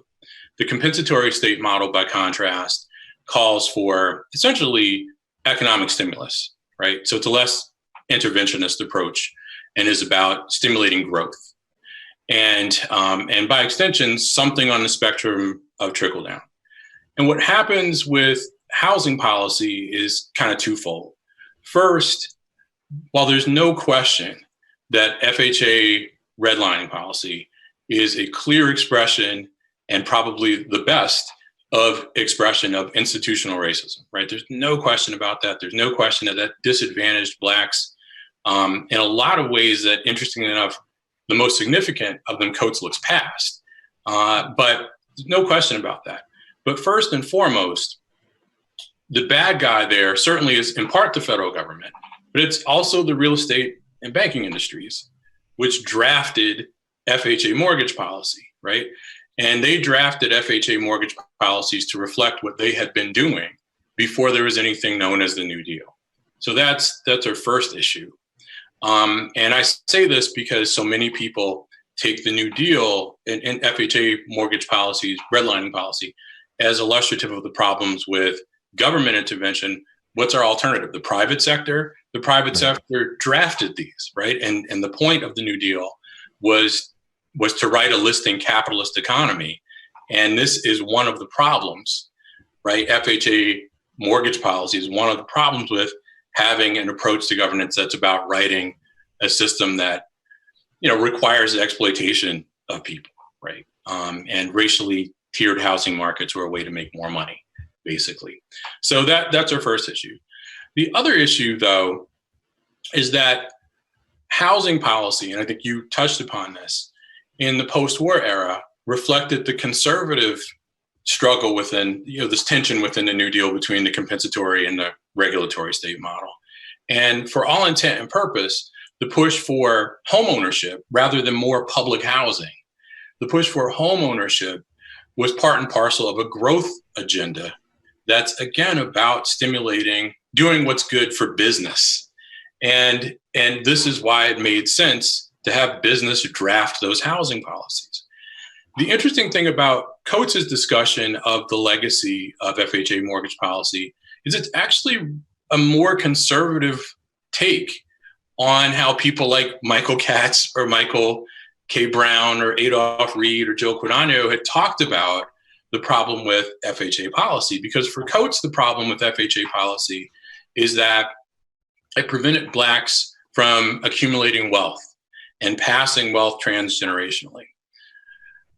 The compensatory state model, by contrast, calls for essentially economic stimulus, right? So it's a less interventionist approach and is about stimulating growth. And by extension, something on the spectrum of trickle down. And what happens with housing policy is kind of twofold. First, while there's no question that FHA redlining policy is a clear expression and probably the best of expression of institutional racism, right? There's no question about that. There's no question that disadvantaged Blacks in a lot of ways that, interestingly enough, the most significant of them Coates looks past. But there's no question about that. But first and foremost, the bad guy there certainly is in part the federal government, but it's also the real estate and banking industries, which drafted FHA mortgage policy, right? And they drafted FHA mortgage policies to reflect what they had been doing before there was anything known as the New Deal. So that's our first issue. And I say this because so many people take the New Deal and FHA mortgage policies, redlining policy, as illustrative of the problems with government intervention. What's our alternative? The private sector? The private sector drafted these, right? And the point of the New Deal was to write a listing capitalist economy. And this is one of the problems, right? FHA mortgage policy is one of the problems with having an approach to governance that's about writing a system that, requires the exploitation of people, right? And racially tiered housing markets were a way to make more money, basically. So that's our first issue. The other issue, though, is that housing policy, and I think you touched upon this, in the post-war era reflected the conservative struggle within, this tension within the New Deal between the compensatory and the regulatory state model. And for all intent and purpose, the push for homeownership rather than more public housing, the push for homeownership was part and parcel of a growth agenda that's, again, about stimulating, doing what's good for business. And this is why it made sense to have business draft those housing policies. The interesting thing about Coates' discussion of the legacy of FHA mortgage policy is it's actually a more conservative take on how people like Michael Katz or Michael K. Brown or Adolph Reed or Joe Quidano had talked about the problem with FHA policy. Because for Coates, the problem with FHA policy is that it prevented Blacks from accumulating wealth and passing wealth transgenerationally.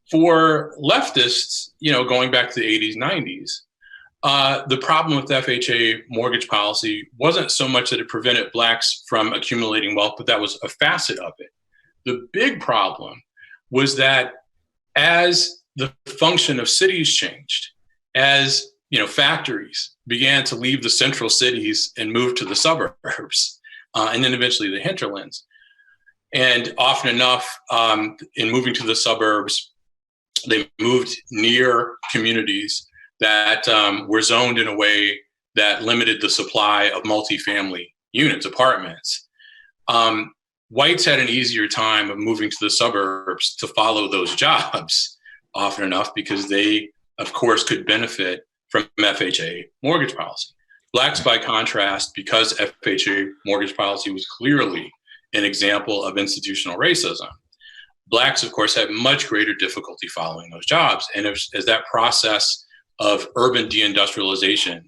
For leftists, going back to the 80s, 90s, the problem with FHA mortgage policy wasn't so much that it prevented Blacks from accumulating wealth, but that was a facet of it. The big problem was that as the function of cities changed, as factories began to leave the central cities and move to the suburbs, and then eventually the hinterlands, and often enough, in moving to the suburbs, they moved near communities that were zoned in a way that limited the supply of multifamily units, apartments. Whites had an easier time of moving to the suburbs to follow those jobs often enough because they, of course, could benefit from FHA mortgage policy. Blacks, by contrast, because FHA mortgage policy was clearly an example of institutional racism, Blacks, of course, had much greater difficulty following those jobs. And as that process of urban deindustrialization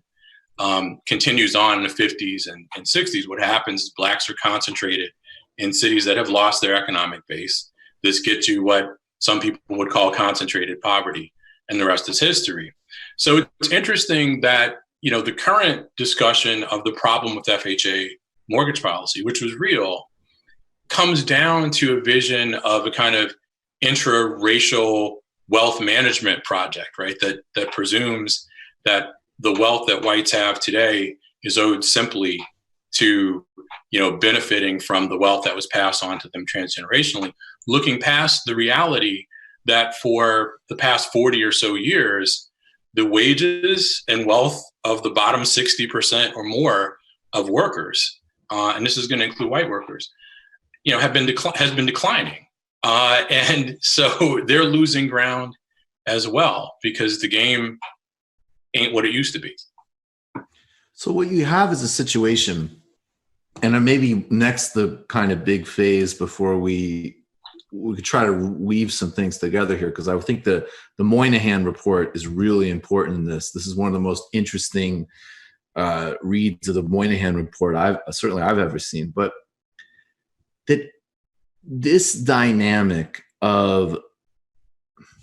continues on in the 50s and 60s, what happens is Blacks are concentrated in cities that have lost their economic base. This gets you what some people would call concentrated poverty, and the rest is history. So it's interesting that, the current discussion of the problem with FHA mortgage policy, which was real, comes down to a vision of a kind of intra-racial wealth management project, right? That presumes that the wealth that whites have today is owed simply to, benefiting from the wealth that was passed on to them transgenerationally, looking past the reality that for the past 40 or so years, the wages and wealth of the bottom 60% or more of workers, and this is going to include white workers, has been declining. And so they're losing ground as well because the game ain't what it used to be. So what you have is a situation, and maybe next the kind of big phase before we could try to weave some things together here, because I think the Moynihan report is really important in this. This is one of the most interesting reads of the Moynihan report I've ever seen. But that this dynamic of,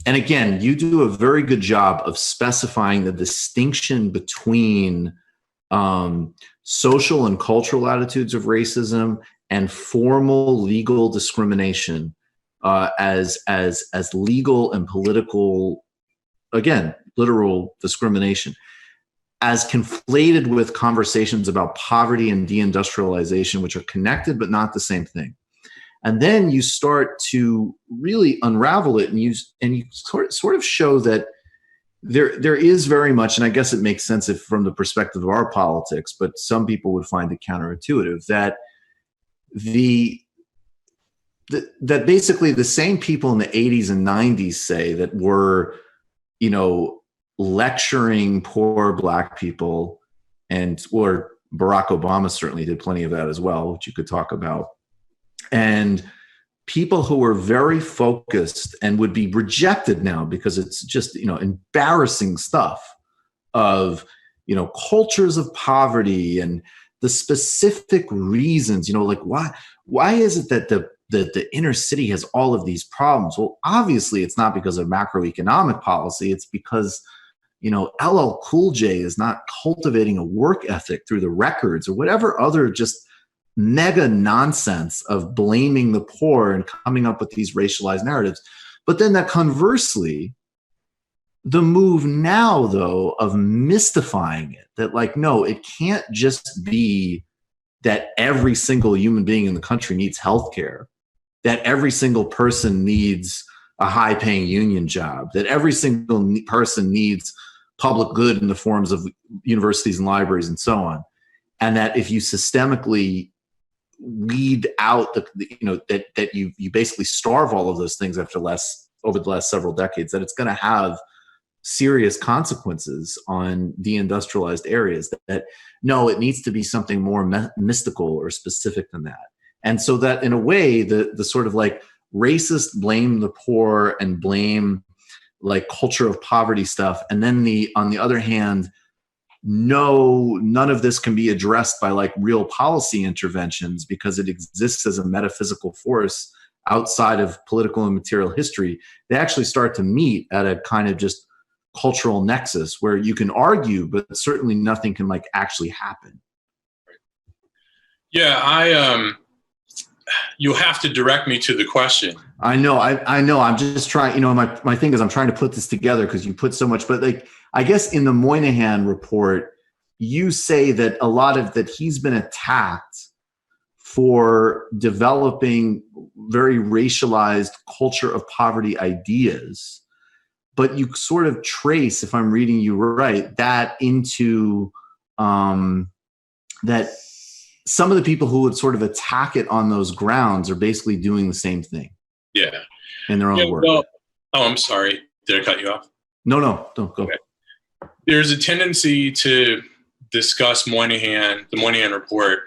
and again, you do a very good job of specifying the distinction between social and cultural attitudes of racism and formal legal discrimination as legal and political, again, literal discrimination, as conflated with conversations about poverty and deindustrialization, which are connected but not the same thing. And then you start to really unravel it, and you sort of show that there is very much, and I guess it makes sense if from the perspective of our politics, but some people would find it counterintuitive, that that basically the same people in the 80s and 90s say that were, lecturing poor Black people, or Barack Obama certainly did plenty of that as well, which you could talk about. And people who were very focused and would be rejected now because it's just, embarrassing stuff of, cultures of poverty and the specific reasons, like why is it that the inner city has all of these problems? Well, obviously it's not because of macroeconomic policy. It's because, LL Cool J is not cultivating a work ethic through the records or whatever other just mega nonsense of blaming the poor and coming up with these racialized narratives. But then that conversely, the move now, though, of mystifying it, that no, it can't just be that every single human being in the country needs healthcare, that every single person needs a high-paying union job, that every single person needs public good in the forms of universities and libraries and so on, and that if you systemically weed out that you basically starve all of those things over the last several decades, that it's going to have serious consequences on deindustrialized areas, that no, it needs to be something more mystical or specific than that. And so that in a way, the sort of racist blame the poor and blame culture of poverty stuff. And then on the other hand, no, none of this can be addressed by real policy interventions because it exists as a metaphysical force outside of political and material history. They actually start to meet at a kind of just cultural nexus where you can argue, but certainly nothing can actually happen. Yeah, you have to direct me to the question. I know. I'm just trying, my thing is I'm trying to put this together because you put so much, but I guess in the Moynihan report, you say that a lot of that he's been attacked for developing very racialized culture of poverty ideas, but you sort of trace, if I'm reading you right, that into that some of the people who would sort of attack it on those grounds are basically doing the same thing. Yeah. In their own work. Well, I'm sorry. Did I cut you off? No, don't go. Okay. There's a tendency to discuss the Moynihan report,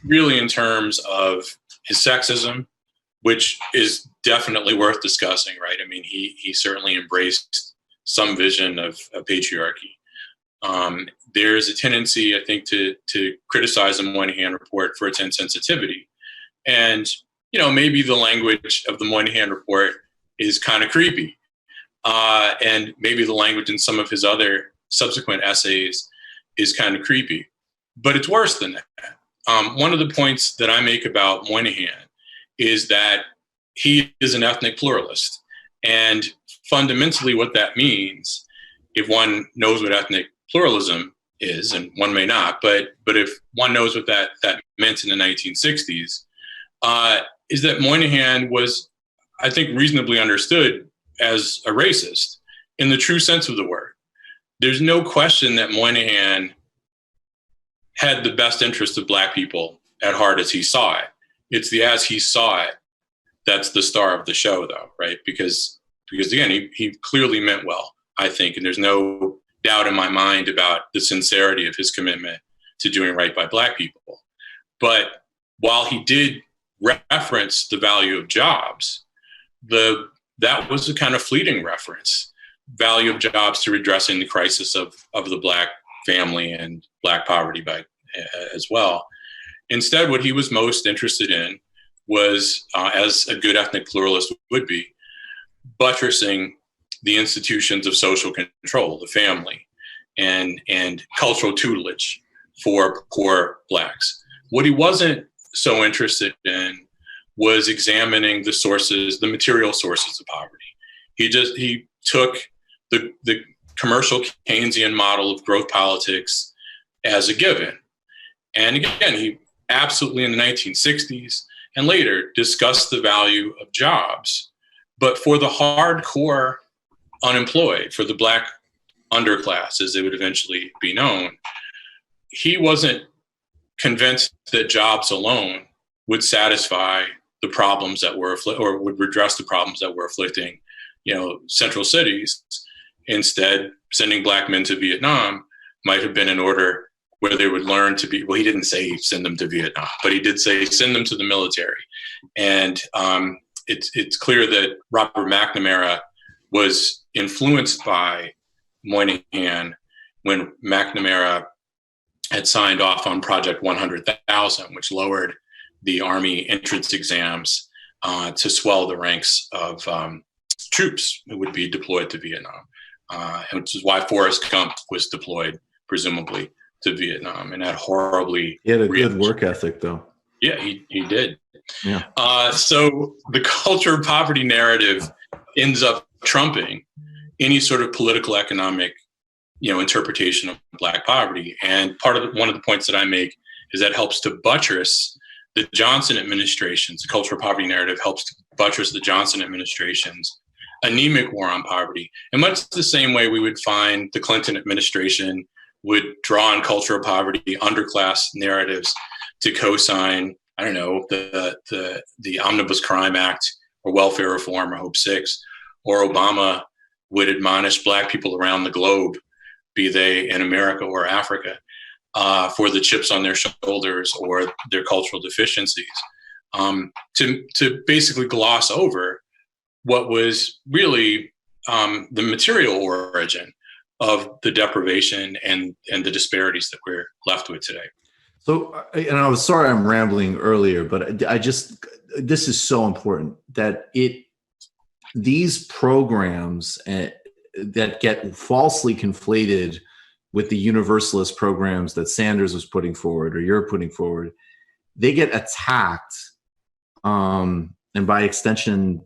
really in terms of his sexism, which is definitely worth discussing, right? I mean, he certainly embraced some vision of patriarchy. There's a tendency, I think, to criticize the Moynihan report for its insensitivity. And, maybe the language of the Moynihan report is kind of creepy. And maybe the language in some of his other subsequent essays is kind of creepy. But it's worse than that. One of the points that I make about Moynihan is that he is an ethnic pluralist. And fundamentally what that means, if one knows what ethnic pluralism is, and one may not, but if one knows what that meant in the 1960s, is that Moynihan was, I think, reasonably understood as a racist in the true sense of the word. There's no question that Moynihan had the best interest of Black people at heart as he saw it. It's the as he saw it that's the star of the show, though, right? Because again, he clearly meant well, I think, and there's no doubt in my mind about the sincerity of his commitment to doing right by Black people. But while he did reference the value of jobs, that was a kind of fleeting reference. Value of jobs to redressing the crisis of the Black family and Black poverty as well. Instead, what he was most interested in was, as a good ethnic pluralist would be, buttressing the institutions of social control, the family, and cultural tutelage for poor Blacks. What he wasn't so interested in was examining the material sources of poverty. He took the commercial Keynesian model of growth politics as a given. And again, he absolutely in the 1960s and later discussed the value of jobs. But for the hardcore unemployed, for the Black underclass, as they would eventually be known, he wasn't convinced that jobs alone would satisfy the problems that were or would redress the problems that were afflicting, central cities. Instead, sending Black men to Vietnam might have been in order where they would learn to be, well, he didn't say send them to Vietnam, but he did say send them to the military. And it's clear that Robert McNamara was influenced by Moynihan when McNamara had signed off on Project 100,000, which lowered the Army entrance exams to swell the ranks of troops who would be deployed to Vietnam, which is why Forrest Gump was deployed, presumably, to Vietnam, and that horribly. He had a good work ethic, though. Yeah, he did. Yeah. So the culture of poverty narrative ends up trumping any sort of political economic, interpretation of Black poverty. And one of the points that I make is that helps to buttress the Johnson administration's the culture of poverty narrative helps to buttress the Johnson administration's anemic war on poverty. In much the same way we would find the Clinton administration would draw on culture of poverty, underclass narratives to co-sign, I don't know, the Omnibus Crime Act or welfare reform or Hope 6, or Obama would admonish Black people around the globe, be they in America or Africa, for the chips on their shoulders or their cultural deficiencies, to basically gloss over what was really the material origin of the deprivation and the disparities that we're left with today. So, and I was sorry I'm rambling earlier, but this is so important that these programs that get falsely conflated with the universalist programs that Sanders was putting forward or you're putting forward, they get attacked, and by extension,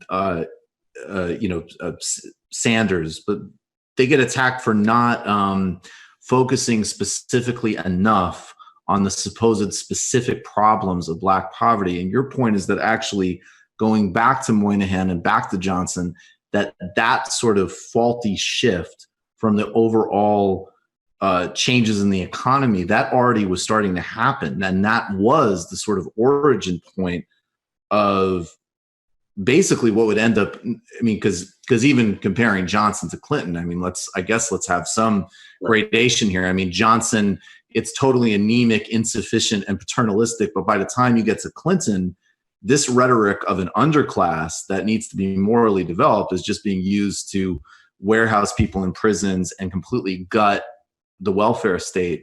Sanders, but they get attacked for not focusing specifically enough on the supposed specific problems of Black poverty. And your point is that actually going back to Moynihan and back to Johnson, that sort of faulty shift from the overall changes in the economy, that already was starting to happen. And that was the sort of origin point of basically what would end up, because even comparing Johnson to Clinton, let's have some gradation here. Johnson, it's totally anemic, insufficient, and paternalistic. But by the time you get to Clinton, this rhetoric of an underclass that needs to be morally developed is just being used to warehouse people in prisons and completely gut the welfare state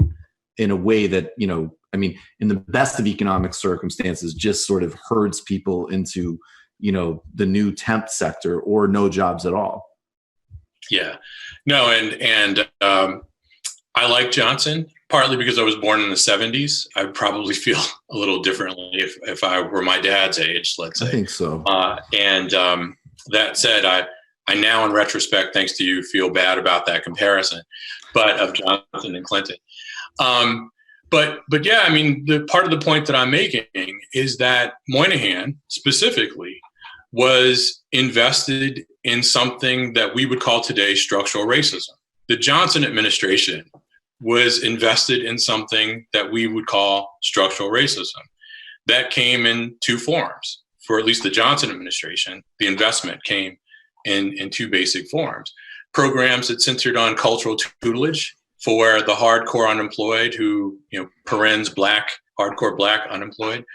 in a way that, in the best of economic circumstances, just sort of herds people into, the new temp sector or no jobs at all. Yeah, no. And I like Johnson, partly because I was born in the 70s. I would probably feel a little differently if I were my dad's age, let's say. I think so. That said, I now, in retrospect, thanks to you, feel bad about that comparison, but of Johnson and Clinton. But yeah, the part of the point that I'm making is that Moynihan specifically was invested in something that we would call today structural racism. The Johnson administration was invested in something that we would call structural racism. That came in two forms. For at least the Johnson administration, the investment came in two basic forms. Programs that centered on cultural tutelage for the hardcore unemployed who, parens Black, hardcore Black unemployed,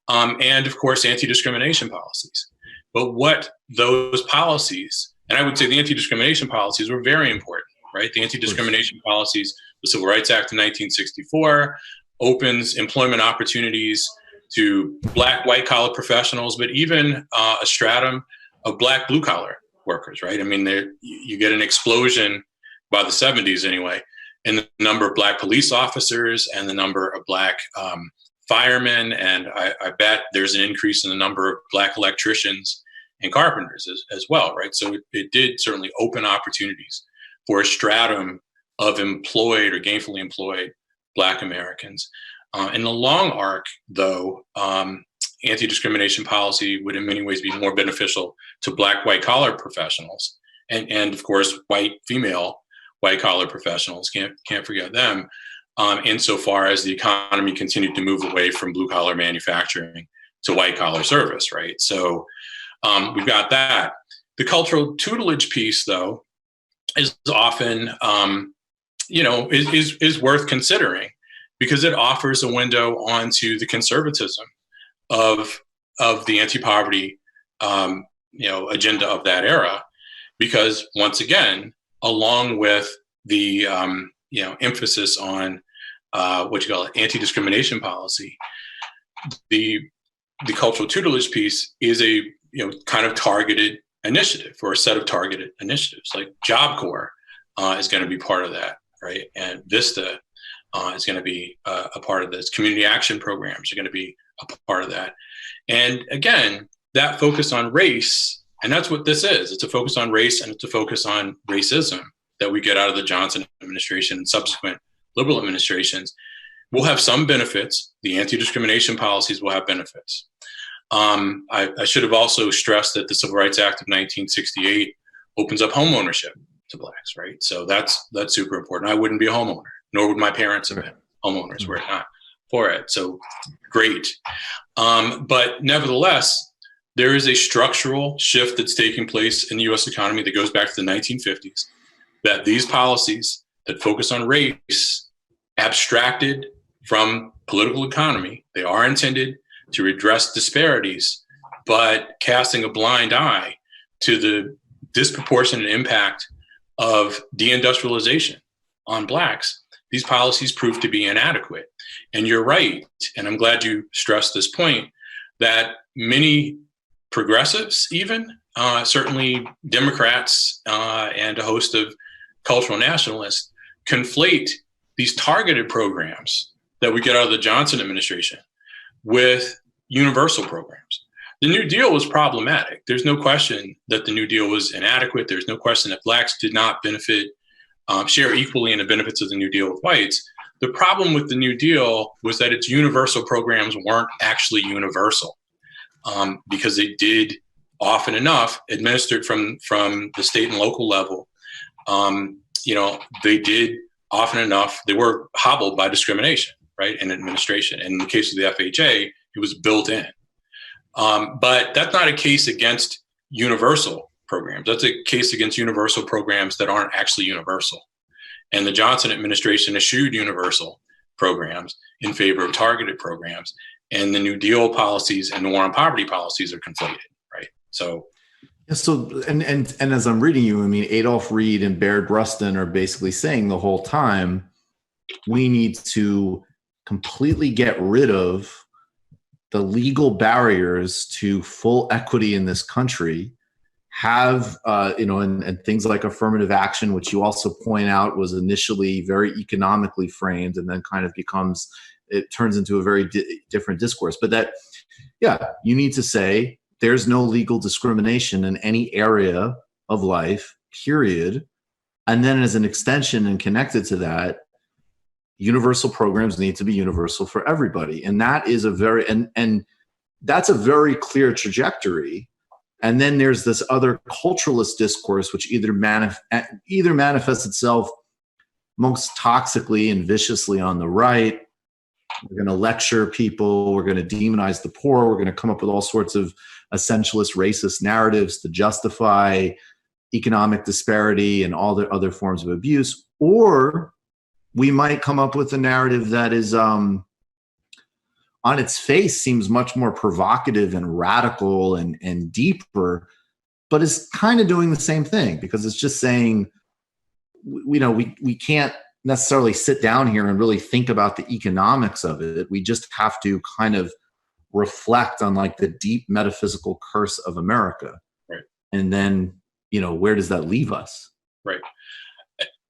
and of course, anti-discrimination policies. But what those policies, and I would say the anti-discrimination policies were very important, right? The anti-discrimination policies, the Civil Rights Act of 1964 opens employment opportunities to Black white-collar professionals, but even a stratum of Black blue-collar workers, right? You get an explosion by the 70s anyway, in the number of Black police officers and the number of Black firemen, and I bet there's an increase in the number of Black electricians and carpenters as well, right? So it did certainly open opportunities for a stratum of employed or gainfully employed Black Americans. In the long arc, though, anti-discrimination policy would in many ways be more beneficial to Black white-collar professionals and of course, white female white-collar professionals. Can't forget them. Insofar as the economy continued to move away from blue-collar manufacturing to white-collar service, right? So we've got that. The cultural tutelage piece, though, is often, is worth considering because it offers a window onto the conservatism of the anti-poverty, agenda of that era. Because once again, along with the emphasis on anti-discrimination policy, the cultural tutelage piece is a kind of targeted initiative or a set of targeted initiatives. Like Job Corps is going to be part of that, right? And Vista is going to be a part of this. Community action programs are going to be a part of that. And again, that focus on race, and that's what this is. It's a focus on race and it's a focus on racism that we get out of the Johnson administration and subsequent liberal administrations will have some benefits. The anti-discrimination policies will have benefits. I should have also stressed that the Civil Rights Act of 1968 opens up home ownership to Blacks, right? So that's super important. I wouldn't be a homeowner, nor would my parents have been homeowners were it not for it. So great. But nevertheless, there is a structural shift that's taking place in the U.S. economy that goes back to the 1950s, that these policies that focus on race, abstracted from political economy, they are intended to redress disparities, but casting a blind eye to the disproportionate impact of deindustrialization on Blacks, these policies prove to be inadequate. And you're right, and I'm glad you stressed this point, that many progressives even, certainly Democrats and a host of cultural nationalists, conflate these targeted programs that we get out of the Johnson administration with universal programs. The New Deal was problematic. There's no question that the New Deal was inadequate. There's no question that Blacks did not share equally in the benefits of the New Deal with whites. The problem with the New Deal was that its universal programs weren't actually universal because they did often enough, administered from the state and local level, they did often enough, they were hobbled by discrimination, right, and administration. And in the case of the FHA, it was built in. But that's not a case against universal programs. That's a case against universal programs that aren't actually universal. And the Johnson administration eschewed universal programs in favor of targeted programs. And the New Deal policies and the war on poverty policies are conflated, right? So, and as I'm reading you, I mean, Adolph Reed and Baird Rustin are basically saying the whole time, we need to completely get rid of the legal barriers to full equity in this country, have, and things like affirmative action, which you also point out was initially very economically framed and then kind of it turns into a very different discourse. But that, you need to say there's no legal discrimination in any area of life, period. And then as an extension and connected to that, universal programs need to be universal for everybody. And that is and that's a very clear trajectory. And then there's this other culturalist discourse, which either manifests itself most toxically and viciously on the right. We're going to lecture people. We're going to demonize the poor. We're going to come up with all sorts of essentialist racist narratives to justify economic disparity and all the other forms of abuse. Or we might come up with a narrative that is on its face seems much more provocative and radical and deeper, but is kind of doing the same thing because it's just saying, we can't necessarily sit down here and really think about the economics of it. We just have to kind of reflect on like the deep metaphysical curse of America. Right. And then, where does that leave us? Right.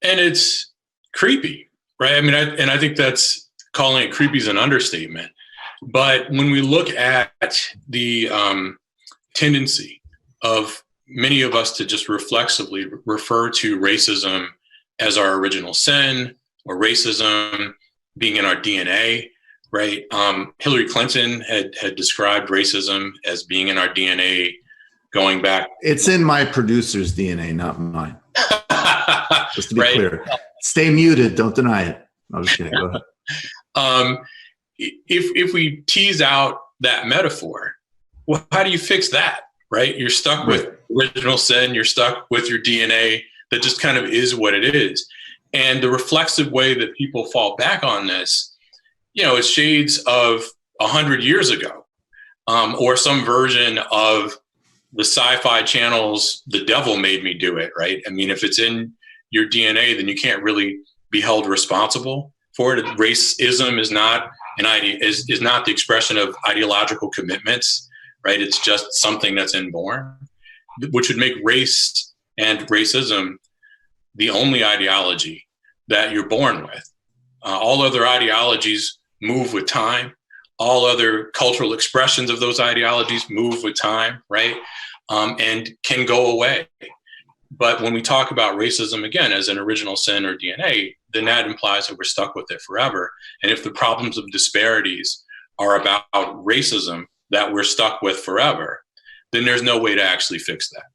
And it's creepy, right? I mean, I think that's calling it creepy is an understatement. But when we look at the tendency of many of us to just reflexively refer to racism as our original sin or racism being in our DNA, right? Hillary Clinton had described racism as being in our DNA going back. It's in my producer's DNA, not mine. Just to be right? clear. Stay muted. Don't deny it. I'm just kidding. Go ahead. If we tease out that metaphor, well, how do you fix that, right? You're stuck with original sin. You're stuck with your DNA that just kind of is what it is. And the reflexive way that people fall back on this, is shades of 100 years ago, or some version of the sci-fi channel's The Devil Made Me Do It, right? I mean, if it's in your DNA, then you can't really be held responsible for it. Racism is not is not the expression of ideological commitments, right? It's just something that's inborn, which would make race and racism the only ideology that you're born with. All other ideologies move with time. All other cultural expressions of those ideologies move with time, right? And can go away. But when we talk about racism, again, as an original sin or DNA, then that implies that we're stuck with it forever. And if the problems of disparities are about racism that we're stuck with forever, then there's no way to actually fix that.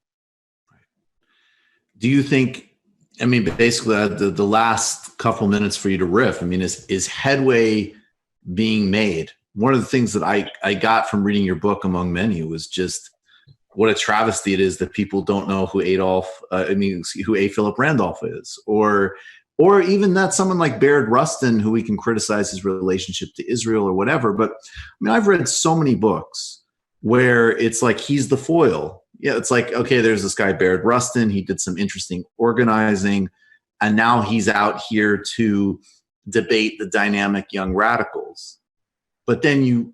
Do you think, basically the last couple minutes for you to riff, is headway being made? One of the things that I got from reading your book, among many, was just what a travesty it is that people don't know who A. Philip Randolph is, or even that someone like Bayard Rustin, who we can criticize his relationship to Israel or whatever. But I've read so many books where it's like he's the foil. Yeah, it's like, okay, there's this guy Bayard Rustin. He did some interesting organizing, and now he's out here to debate the dynamic young radicals. But then you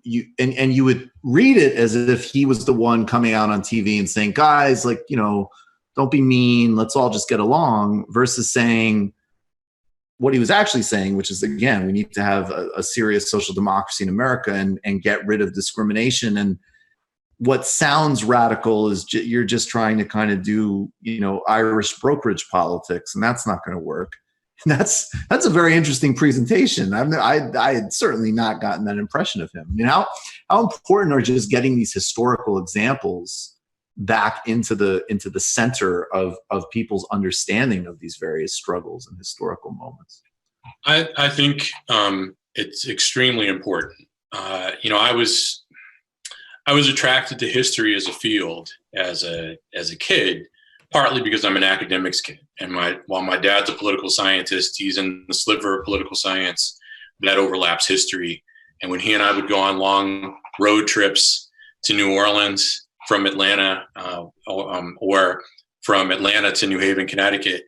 would read it as if he was the one coming out on TV and saying, guys, don't be mean. Let's all just get along, versus saying what he was actually saying, which is, again, we need to have a serious social democracy in America and get rid of discrimination. And what sounds radical is you're just trying to kind of do, Irish brokerage politics, and that's not going to work. That's a very interesting presentation. I had certainly not gotten that impression of him. How important are just getting these historical examples back into the center of people's understanding of these various struggles and historical moments? I think it's extremely important. I was attracted to history as a field as a kid, partly because I'm an academics kid. And while my dad's a political scientist, he's in the sliver of political science that overlaps history. And when he and I would go on long road trips to New Orleans from Atlanta, or from Atlanta to New Haven, Connecticut,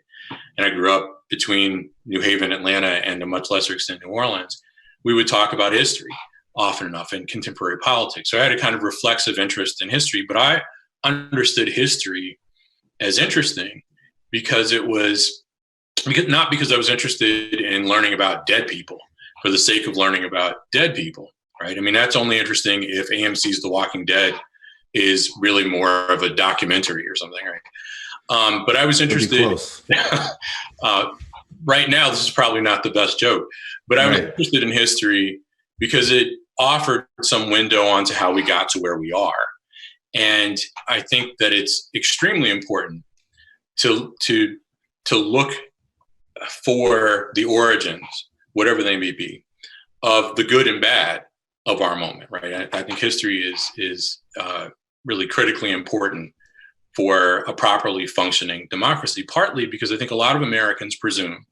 and I grew up between New Haven, Atlanta, and to much lesser extent New Orleans, we would talk about history often enough in contemporary politics. So I had a kind of reflexive interest in history, but I understood history as interesting not because I was interested in learning about dead people for the sake of learning about dead people, right? That's only interesting if AMC's The Walking Dead is really more of a documentary or something, right? But I was interested. Right now, this is probably not the best joke, but I was interested in history because it offered some window onto how we got to where we are. And I think that it's extremely important to look for the origins, whatever they may be, of the good and bad of our moment, right? I think history is really critically important for a properly functioning democracy, partly because I think a lot of Americans presume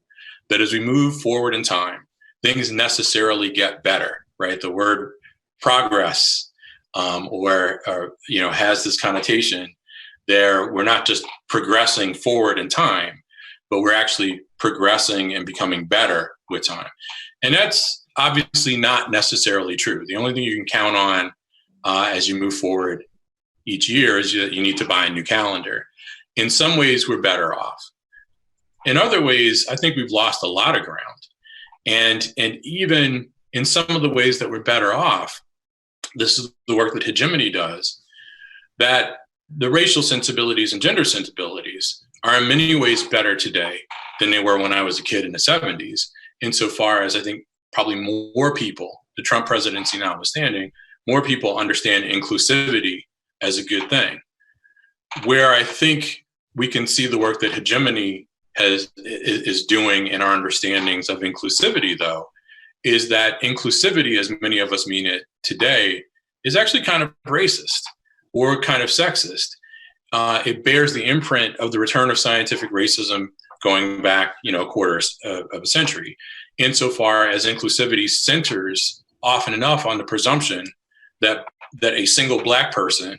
that as we move forward in time, things necessarily get better, right? The word progress has this connotation there. We're not just progressing forward in time, but we're actually progressing and becoming better with time. And that's obviously not necessarily true. The only thing you can count on as you move forward each year is that you need to buy a new calendar. In some ways, we're better off. In other ways, I think we've lost a lot of ground. And even in some of the ways that we're better off, this is the work that hegemony does, that the racial sensibilities and gender sensibilities are in many ways better today than they were when I was a kid in the 70s, insofar as I think probably more people the Trump presidency notwithstanding, more people understand inclusivity as a good thing. Where I think we can see the work that hegemony is doing in our understandings of inclusivity, though, is that inclusivity, as many of us mean it today, is actually kind of racist or kind of sexist. It bears the imprint of the return of scientific racism going back, a quarter of a century, insofar as inclusivity centers often enough on the presumption that a single Black person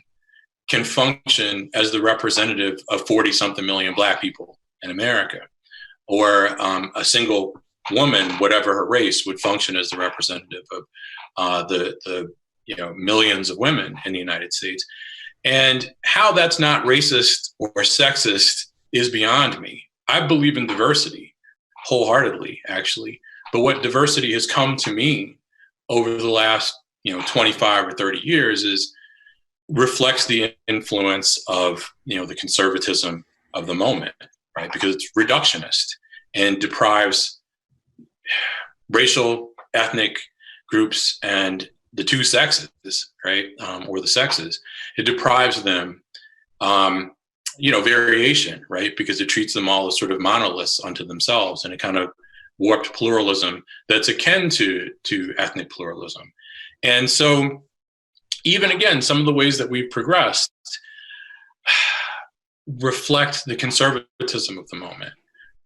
can function as the representative of 40-something million Black people in America, or a single woman, whatever her race, would function as the representative of the millions of women in the United States. And how that's not racist or sexist is beyond me. I believe in diversity wholeheartedly, actually. But what diversity has come to mean over the last 25 or 30 years reflects the influence of the conservatism of the moment, right? Because it's reductionist and deprives racial, ethnic groups and the two sexes, right, or the sexes. It deprives them, variation, right, because it treats them all as sort of monoliths unto themselves, and a kind of warped pluralism that's akin to ethnic pluralism. And so, even again, some of the ways that we've progressed reflect the conservatism of the moment.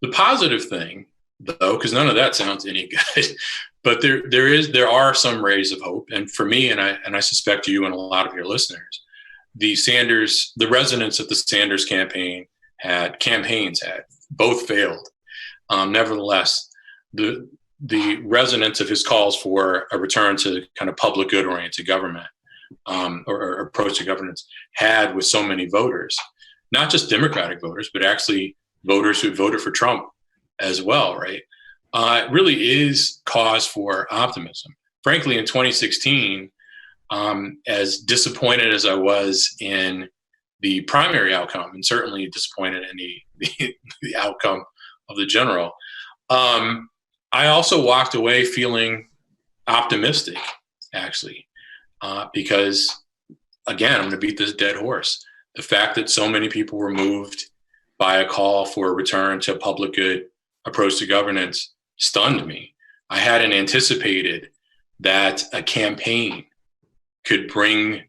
The positive thing, though, because none of that sounds any good, but there are some rays of hope. And for me, and I suspect you and a lot of your listeners, the resonance that the Sanders campaigns had, both failed. Nevertheless, the resonance of his calls for a return to kind of public good oriented government, or approach to governance, had with so many voters, not just Democratic voters, but actually voters who voted for Trump as well, right? It really is cause for optimism. Frankly, in 2016, as disappointed as I was in the primary outcome, and certainly disappointed in the outcome of the general, I also walked away feeling optimistic, actually, because, again, I'm going to beat this dead horse. The fact that so many people were moved by a call for a return to a public good approach to governance stunned me. I hadn't anticipated that a campaign could bring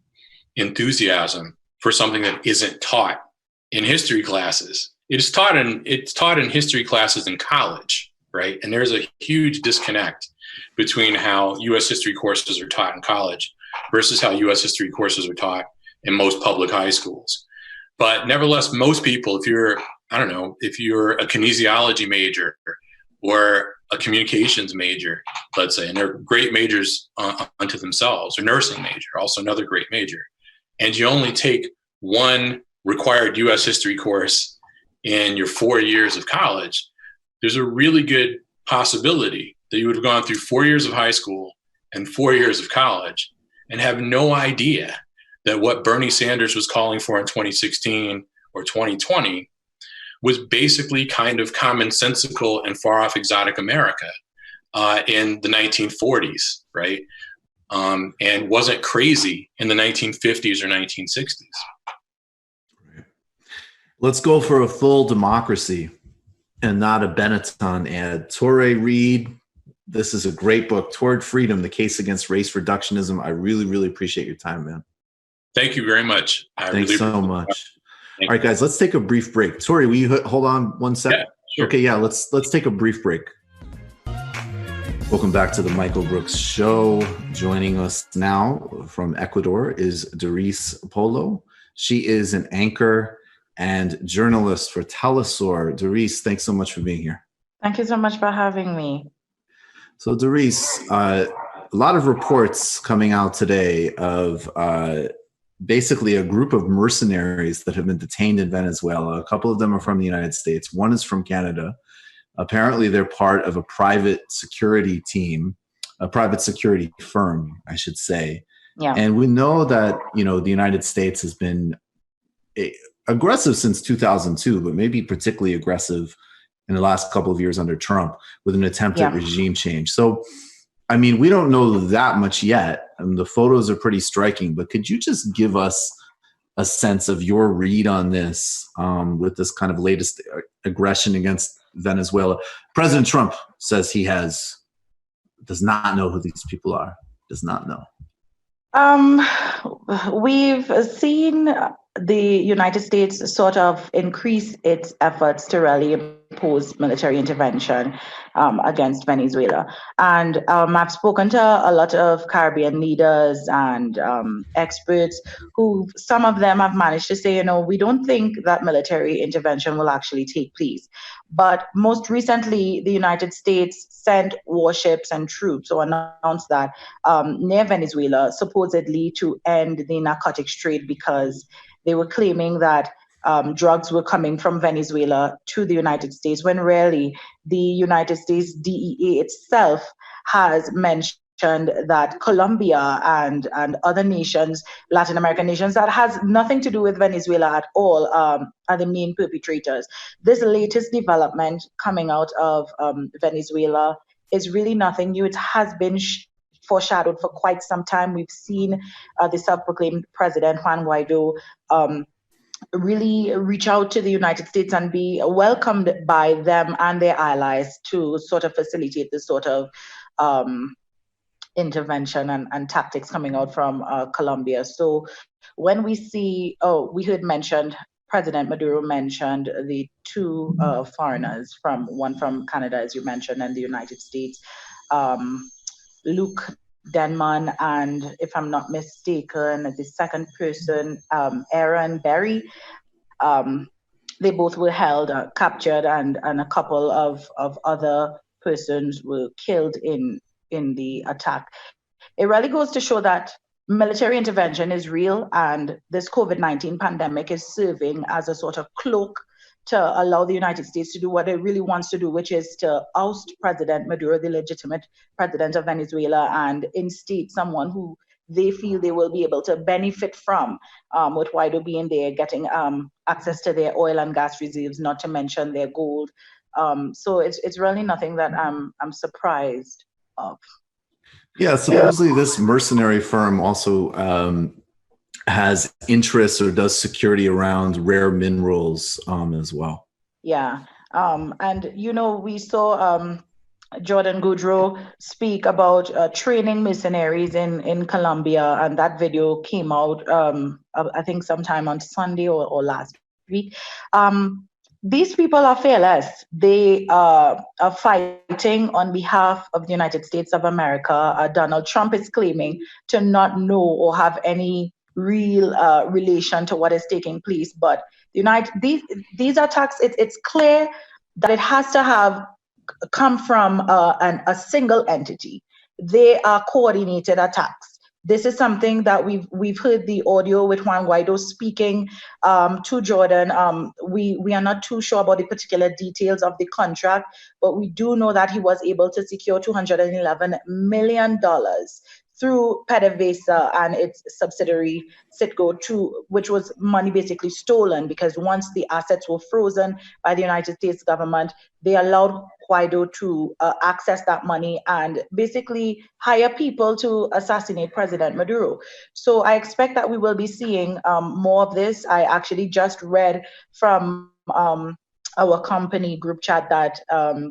enthusiasm for something that isn't taught in history classes. It's taught in history classes in college, right? And there's a huge disconnect between how U.S. history courses are taught in college versus how U.S. history courses are taught in most public high schools. But nevertheless, most people, if you're a kinesiology major or a communications major, let's say, and they're great majors unto themselves, or nursing major, also another great major, and you only take one required U.S. history course in your 4 years of college, there's a really good possibility that you would have gone through 4 years of high school and 4 years of college and have no idea that what Bernie Sanders was calling for in 2016 or 2020 was basically kind of commonsensical and far off exotic America in the 1940s, right? And wasn't crazy in the 1950s or 1960s. Let's go for a full democracy and not a Benetton ad. Toure Reed, this is a great book, Toward Freedom, The Case Against Race Reductionism. I really, really appreciate your time, man. Thank you very much. Thanks so much. All right, guys, let's take a brief break. Toure, will you hold on 1 second? Yeah, sure. Okay, yeah, let's take a brief break. Welcome back to the Michael Brooks Show. Joining us now from Ecuador is Dareece Polo. She is an anchor and journalist for Telesur. Dareece, thanks so much for being here. Thank you so much for having me. So Dareece, a lot of reports coming out today of basically a group of mercenaries that have been detained in Venezuela. A couple of them are from the United States. One is from Canada. Apparently they're part of a private security team, a private security firm, I should say. Yeah. And we know that, the United States has been aggressive since 2002, but maybe particularly aggressive in the last couple of years under Trump with an attempt at regime change. So I mean, we don't know that much yet. The photos are pretty striking, but could you just give us a sense of your read on this with this kind of latest aggression against Venezuela? President Trump says he does not know who these people are, does not know. We've seen the United States sort of increase its efforts to really impose military intervention against Venezuela. And I've spoken to a lot of Caribbean leaders and experts who, some of them have managed to say, we don't think that military intervention will actually take place. But most recently, the United States sent warships and troops, or announced that, near Venezuela, supposedly to end the narcotics trade, because they were claiming that drugs were coming from Venezuela to the United States, when really the United States DEA itself has mentioned that Colombia and other nations, Latin American nations, that has nothing to do with Venezuela at all, are the main perpetrators. This latest development coming out of Venezuela is really nothing new. It has been foreshadowed for quite some time. We've seen the self-proclaimed president, Juan Guaido, really reach out to the United States and be welcomed by them and their allies to sort of facilitate this sort of intervention and tactics coming out from Colombia. So when we see, we heard mentioned, President Maduro mentioned the two foreigners, one from Canada, as you mentioned, and the United States, Luke Denman, and if I'm not mistaken, the second person, Aaron Berry. They both were held, captured, and a couple of other persons were killed in the attack. It really goes to show that military intervention is real, and this COVID-19 pandemic is serving as a sort of cloak to allow the United States to do what it really wants to do, which is to oust President Maduro, the legitimate president of Venezuela, and instate someone who they feel they will be able to benefit from, with Guaido being there, getting access to their oil and gas reserves, not to mention their gold. So it's really nothing that I'm surprised of. Yeah, supposedly this mercenary firm also has interests or does security around rare minerals as well. Yeah, and we saw Jordan Goudreau speak about training mercenaries in Colombia, and that video came out I think sometime on Sunday or last week. These people are fearless. They are fighting on behalf of the United States of America. Donald Trump is claiming to not know or have any real relation to what is taking place. But these attacks, it's clear that it has to have come from a single entity. They are coordinated attacks. This is something that we've heard the audio with Juan Guaido speaking to Jordan. We are not too sure about the particular details of the contract, but we do know that he was able to secure $211 million through PDVSA and its subsidiary Citgo, which was money basically stolen, because once the assets were frozen by the United States government, they allowed Guaido to access that money and basically hire people to assassinate President Maduro. So I expect that we will be seeing more of this. I actually just read from our company group chat that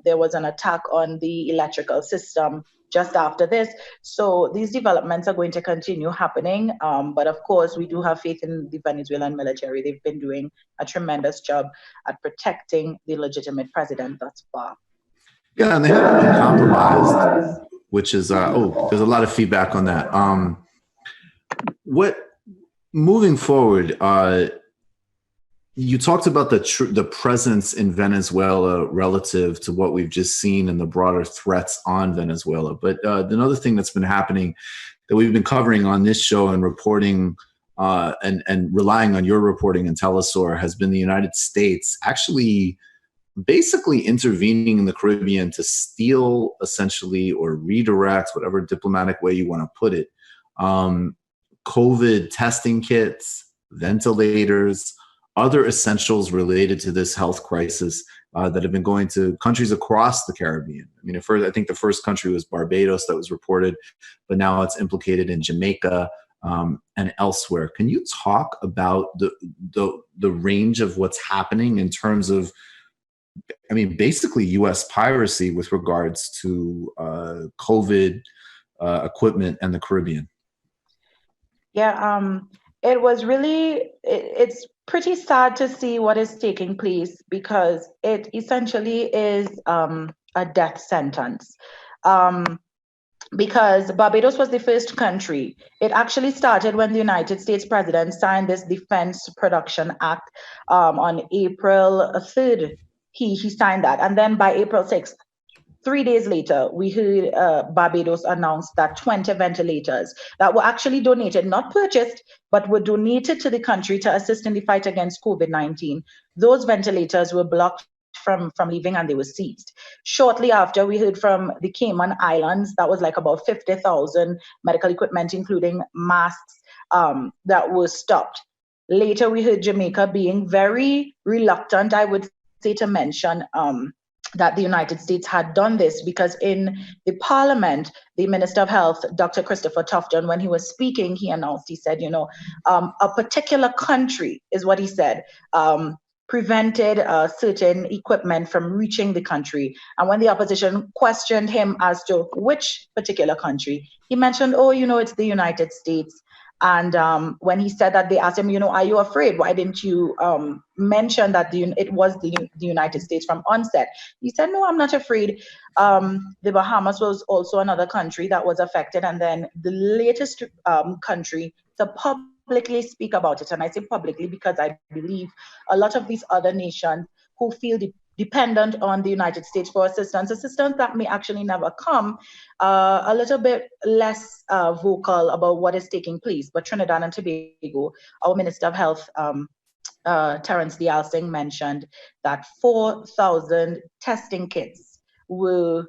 there was an attack on the electrical system just after this. So these developments are going to continue happening. But of course, we do have faith in the Venezuelan military. They've been doing a tremendous job at protecting the legitimate president thus far. Yeah, and they haven't been compromised, which is, there's a lot of feedback on that. Moving forward, you talked about the presence in Venezuela relative to what we've just seen and the broader threats on Venezuela. But another thing that's been happening that we've been covering on this show and reporting and relying on your reporting in Telesur has been the United States actually basically intervening in the Caribbean to steal essentially or redirect, whatever diplomatic way you want to put it, COVID testing kits, ventilators, other essentials related to this health crisis that have been going to countries across the Caribbean. I mean, at first, I think the first country was Barbados that was reported, but now it's implicated in Jamaica and elsewhere. Can you talk about the range of what's happening in terms of, I mean, basically U.S. piracy with regards to COVID equipment and the Caribbean? Yeah, it's pretty sad to see what is taking place, because it essentially is a death sentence. Because Barbados was the first country. It actually started when the United States president signed this Defense Production Act on April 3rd. He signed that. And then by April 6th, 3 days later, we heard Barbados announce that 20 ventilators that were actually donated, not purchased, but were donated to the country to assist in the fight against COVID-19. Those ventilators were blocked from leaving, and they were seized. Shortly after, we heard from the Cayman Islands, that was like about 50,000 medical equipment, including masks, that were stopped. Later, we heard Jamaica being very reluctant, I would say, to mention that the United States had done this, because in the parliament, the Minister of Health, Dr. Christopher Tufton, when he was speaking, he announced, he said, a particular country, is what he said, prevented certain equipment from reaching the country. And when the opposition questioned him as to which particular country, he mentioned, it's the United States. And when he said that, they asked him, are you afraid? Why didn't you mention that it was the United States from onset? He said, no, I'm not afraid. The Bahamas was also another country that was affected. And then the latest country to publicly speak about it, and I say publicly because I believe a lot of these other nations who feel dependent on the United States for assistance that may actually never come, a little bit less vocal about what is taking place. But Trinidad and Tobago, our Minister of Health, Terence Dialsing, mentioned that 4,000 testing kits were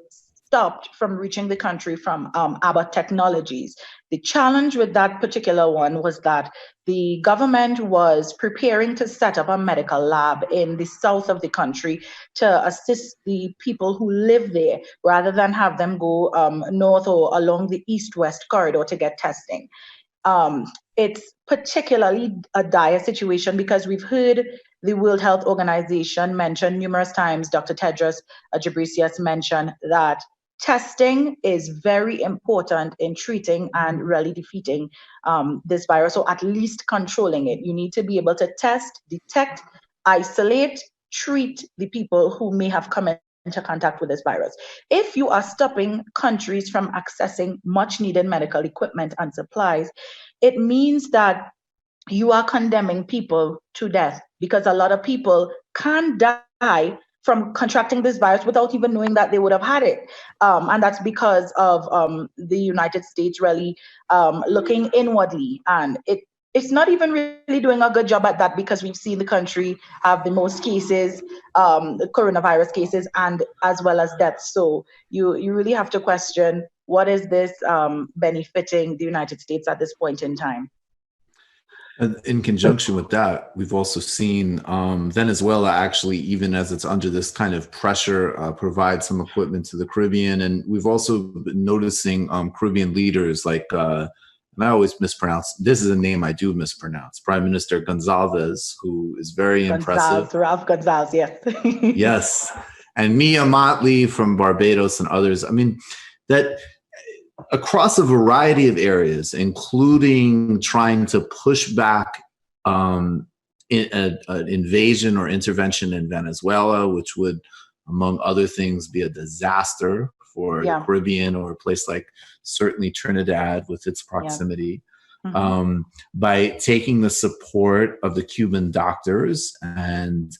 stopped from reaching the country from Abbott Technologies. The challenge with that particular one was that the government was preparing to set up a medical lab in the south of the country to assist the people who live there, rather than have them go north or along the east-west corridor to get testing. It's particularly a dire situation because we've heard the World Health Organization mention numerous times, Dr. Tedros Ghebreyesus mentioned that testing is very important in treating and really defeating this virus, or at least controlling it. You need to be able to test, detect, isolate, treat the people who may have come into contact with this virus. If you are stopping countries from accessing much needed medical equipment and supplies, it means that you are condemning people to death, because a lot of people can die from contracting this virus without even knowing that they would have had it. And that's because of the United States really looking inwardly. And it's not even really doing a good job at that, because we've seen the country have the most cases, the coronavirus cases, and as well as deaths. So you really have to question, what is this benefiting the United States at this point in time? In conjunction with that, we've also seen Venezuela actually, even as it's under this kind of pressure, provide some equipment to the Caribbean. And we've also been noticing Caribbean leaders like, and I always mispronounce, this is a name I do mispronounce, Prime Minister Gonzalez, who is very impressive. Ralph Gonzalez, yes. Yes. And Mia Motley from Barbados and others. I mean, that across a variety of areas, including trying to push back an invasion or intervention in Venezuela, which would, among other things, be a disaster for the Caribbean, or a place like certainly Trinidad with its proximity, by taking the support of the Cuban doctors and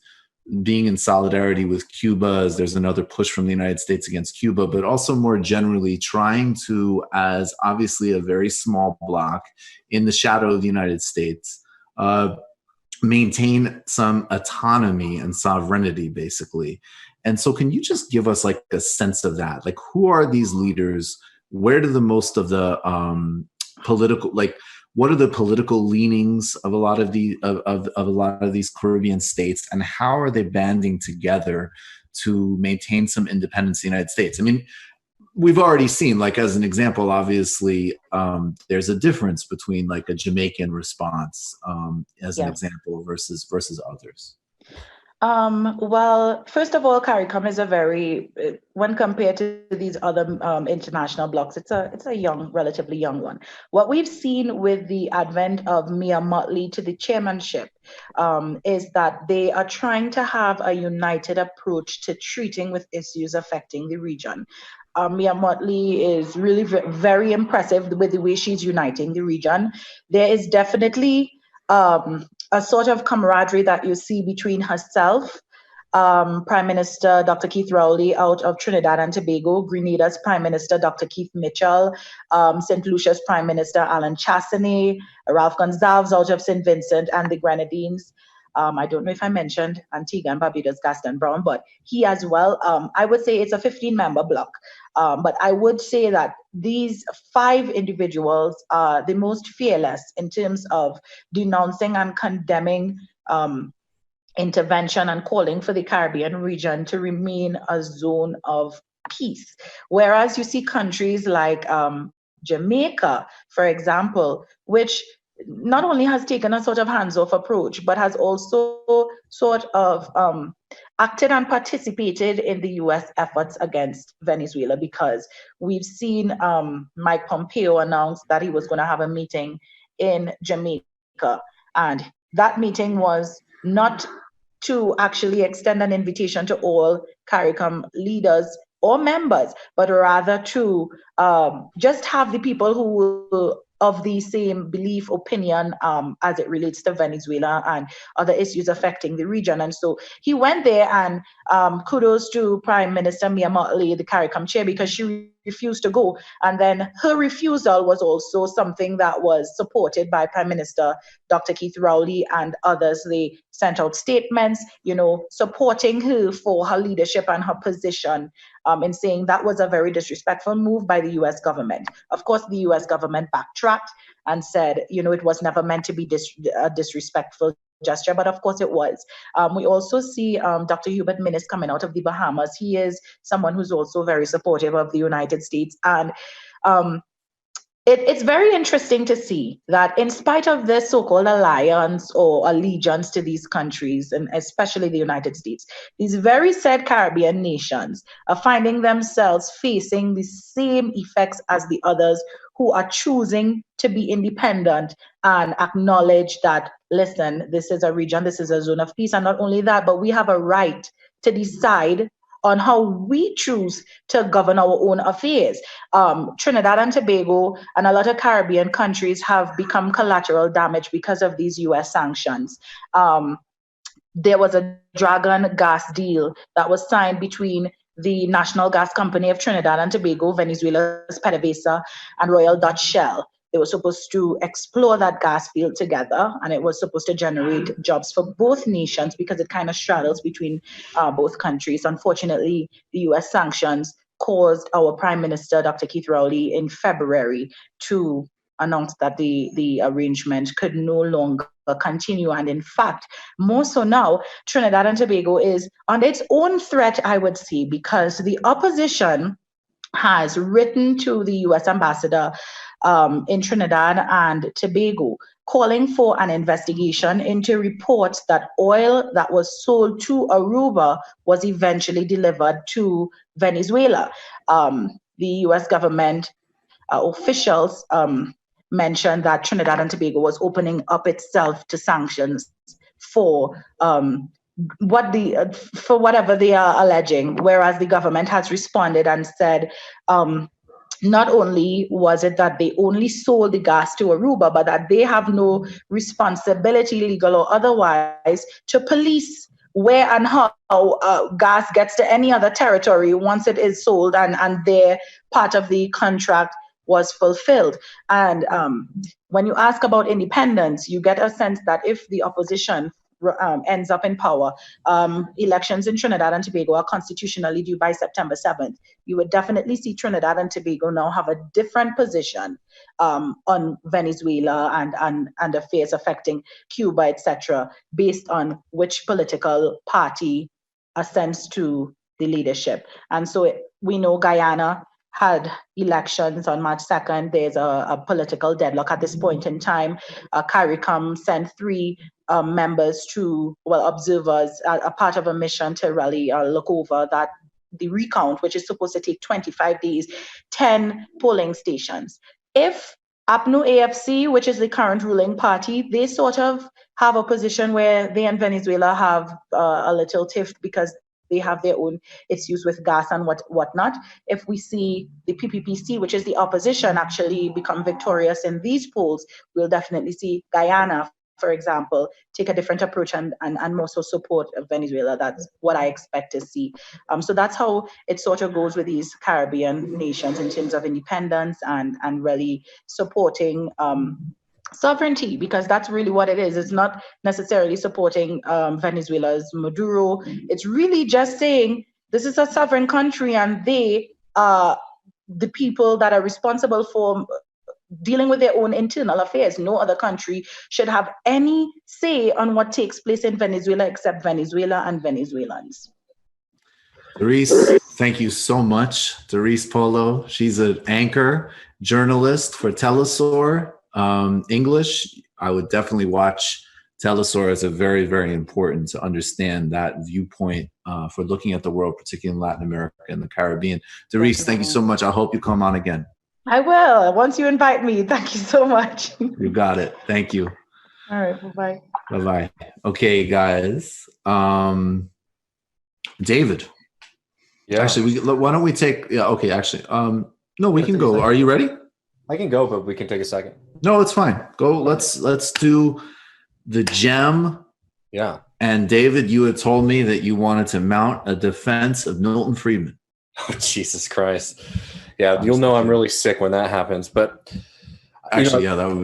being in solidarity with Cuba, as there's another push from the United States against Cuba, but also more generally trying to, as obviously a very small bloc in the shadow of the United States, maintain some autonomy and sovereignty, basically. And so can you just give us like a sense of that? Like, who are these leaders? Where do the most of the political, like, what are the political leanings of a lot of these Caribbean states, and how are they banding together to maintain some independence in the United States? I mean, we've already seen, like, as an example, obviously, there's a difference between like a Jamaican response, as an example, versus others. Well, first of all, CARICOM is a very, when compared to these other international blocs, it's a relatively young one. What we've seen with the advent of Mia Mottley to the chairmanship is that they are trying to have a united approach to treating with issues affecting the region. Mia Mottley is really very impressive with the way she's uniting the region. There is definitely a sort of camaraderie that you see between herself, Prime Minister Dr. Keith Rowley out of Trinidad and Tobago, Grenada's Prime Minister Dr. Keith Mitchell, St. Lucia's Prime Minister Alan Chastanet, Ralph Gonsalves out of St. Vincent and the Grenadines. I don't know if I mentioned Antigua and Barbados Gaston Brown, but he as well. I would say it's a 15-member bloc. But I would say that these 5 individuals are the most fearless in terms of denouncing and condemning intervention and calling for the Caribbean region to remain a zone of peace. Whereas you see countries like Jamaica, for example, which not only has taken a sort of hands-off approach, but has also sort of acted and participated in the U.S. efforts against Venezuela, because we've seen Mike Pompeo announce that he was going to have a meeting in Jamaica. And that meeting was not to actually extend an invitation to all CARICOM leaders or members, but rather to just have the people who of the same belief, opinion, as it relates to Venezuela and other issues affecting the region. And so he went there, and kudos to Prime Minister Mia Mottley, the CARICOM chair, because she refused to go. And then her refusal was also something that was supported by Prime Minister Dr. Keith Rowley and others. They sent out statements, supporting her for her leadership and her position, in saying that was a very disrespectful move by the U.S. government. Of course, the U.S. government backtracked and said, it was never meant to be a disrespectful gesture, but of course it was. We also see Dr. Hubert Minnis coming out of the Bahamas. He is someone who's also very supportive of the United States. And it's very interesting to see that in spite of this so-called alliance or allegiance to these countries, and especially the United States, these very said Caribbean nations are finding themselves facing the same effects as the others who are choosing to be independent and acknowledge that, listen, this is a region, this is a zone of peace. And not only that, but we have a right to decide on how we choose to govern our own affairs. Trinidad and Tobago and a lot of Caribbean countries have become collateral damage because of these US sanctions. There was a Dragon gas deal that was signed between the National Gas Company of Trinidad and Tobago, Venezuela's PDVSA, and Royal Dutch Shell. They were supposed to explore that gas field together, and it was supposed to generate jobs for both nations because it kind of straddles between both countries. Unfortunately, the US sanctions caused our Prime Minister, Dr. Keith Rowley, in February to announce that the arrangement could no longer continue. And in fact, more so now, Trinidad and Tobago is on its own threat, I would say, because the opposition has written to the US ambassador in Trinidad and Tobago, calling for an investigation into reports that oil that was sold to Aruba was eventually delivered to Venezuela. The US government officials mentioned that Trinidad and Tobago was opening up itself to sanctions for whatever they are alleging, whereas the government has responded and said, not only was it that they only sold the gas to Aruba, but that they have no responsibility, legal or otherwise, to police where and how gas gets to any other territory once it is sold and their part of the contract was fulfilled. And when you ask about independence, you get a sense that if the opposition ends up in power. Elections in Trinidad and Tobago are constitutionally due by September 7th. You would definitely see Trinidad and Tobago now have a different position on Venezuela and affairs affecting Cuba, etc., based on which political party ascends to the leadership. And so we know Guyana had elections on March 2nd. There's a political deadlock at this point in time. CARICOM sent 3 members observers, a part of a mission to really look over that the recount, which is supposed to take 25 days, 10 polling stations. If APNU AFC, which is the current ruling party, they sort of have a position where they and Venezuela have a little tiff because they have their own issues with gas and whatnot. If we see the PPPC, which is the opposition, actually become victorious in these polls, we'll definitely see Guyana, for example, take a different approach and more so support Venezuela. That's what I expect to see. So that's how it sort of goes with these Caribbean nations in terms of independence and really supporting sovereignty, because that's really what it is. It's not necessarily supporting Venezuela's Maduro. It's really just saying this is a sovereign country and they are the people that are responsible for dealing with their own internal affairs. No other country should have any say on what takes place in Venezuela except Venezuela and Venezuelans. Dareece, thank you so much. Dareece Polo, she's an anchor journalist for Telesur English. I would definitely watch Telesur as a very, very important to understand that viewpoint for looking at the world, particularly in Latin America and the Caribbean. Dareece, thank you so much. I hope you come on again. I will, once you invite me. Thank you so much. You got it. Thank you. All right, bye-bye. Bye-bye. Okay, guys. David. Yeah. Actually, why don't we take, actually, no, we can go. Are you ready? I can go, but we can take a second. No, it's fine. Go. Let's do the gem. Yeah. And David, you had told me that you wanted to mount a defense of Milton Friedman. Oh, Jesus Christ. Yeah, you'll know I'm really sick when that happens. But actually, that would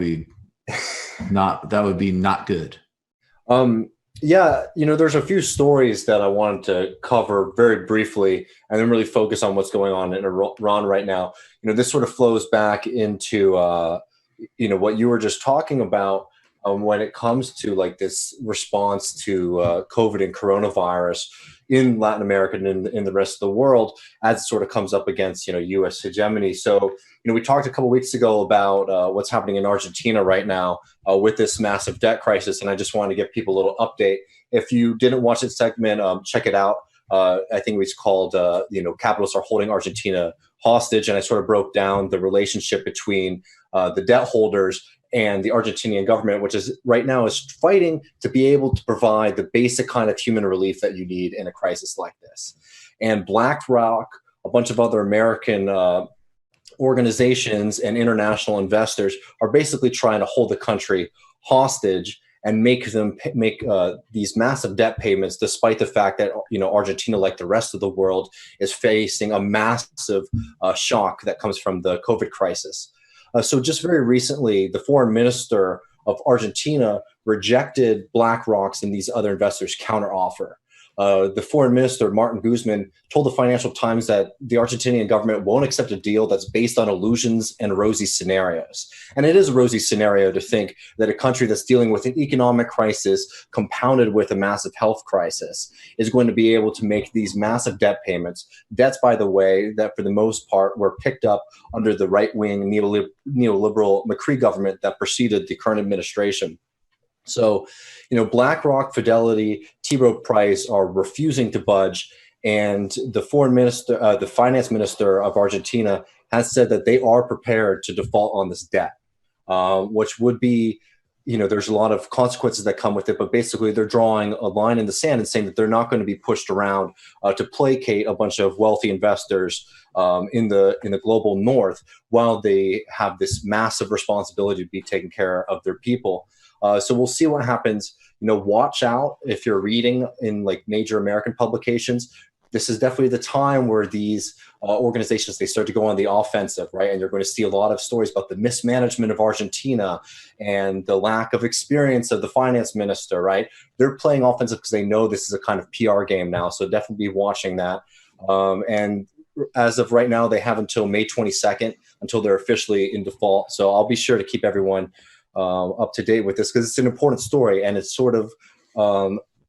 be not good. Yeah, there's a few stories that I wanted to cover very briefly and then really focus on what's going on in Iran right now. This sort of flows back into what you were just talking about when it comes to like this response to COVID and coronavirus in Latin America and in the rest of the world as it sort of comes up against, U.S. hegemony. So, we talked a couple weeks ago about what's happening in Argentina right now with this massive debt crisis. And I just wanted to give people a little update. If you didn't watch that segment, check it out. I think it was called, Capitalists Are Holding Argentina Hostage. And I sort of broke down the relationship between the debt holders and the Argentinian government, which is right now is fighting to be able to provide the basic kind of human relief that you need in a crisis like this. And BlackRock, a bunch of other American organizations and international investors are basically trying to hold the country hostage and make these massive debt payments, despite the fact that Argentina, like the rest of the world, is facing a massive shock that comes from the COVID crisis. So just very recently, the foreign minister of Argentina rejected BlackRock's and these other investors' counteroffer. The foreign minister, Martin Guzman, told the Financial Times that the Argentinian government won't accept a deal that's based on illusions and rosy scenarios. And it is a rosy scenario to think that a country that's dealing with an economic crisis compounded with a massive health crisis is going to be able to make these massive debt payments. Debts, by the way, that for the most part were picked up under the right-wing neoliberal Macri government that preceded the current administration. So, BlackRock, Fidelity, T. Rowe Price are refusing to budge, and the foreign minister, the finance minister of Argentina, has said that they are prepared to default on this debt, which would be, there's a lot of consequences that come with it. But basically, they're drawing a line in the sand and saying that they're not going to be pushed around to placate a bunch of wealthy investors in the global north, while they have this massive responsibility to be taking care of their people. So we'll see what happens. Watch out if you're reading in like major American publications. this is definitely the time where these organizations, they start to go on the offensive, right? And you're going to see a lot of stories about the mismanagement of Argentina and the lack of experience of the finance minister, right? They're playing offensive because they know this is a kind of PR game now. So definitely be watching that. And as of right now, they have until May 22nd until they're officially in default. So I'll be sure to keep everyone up to date with this because it's an important story, and it's sort of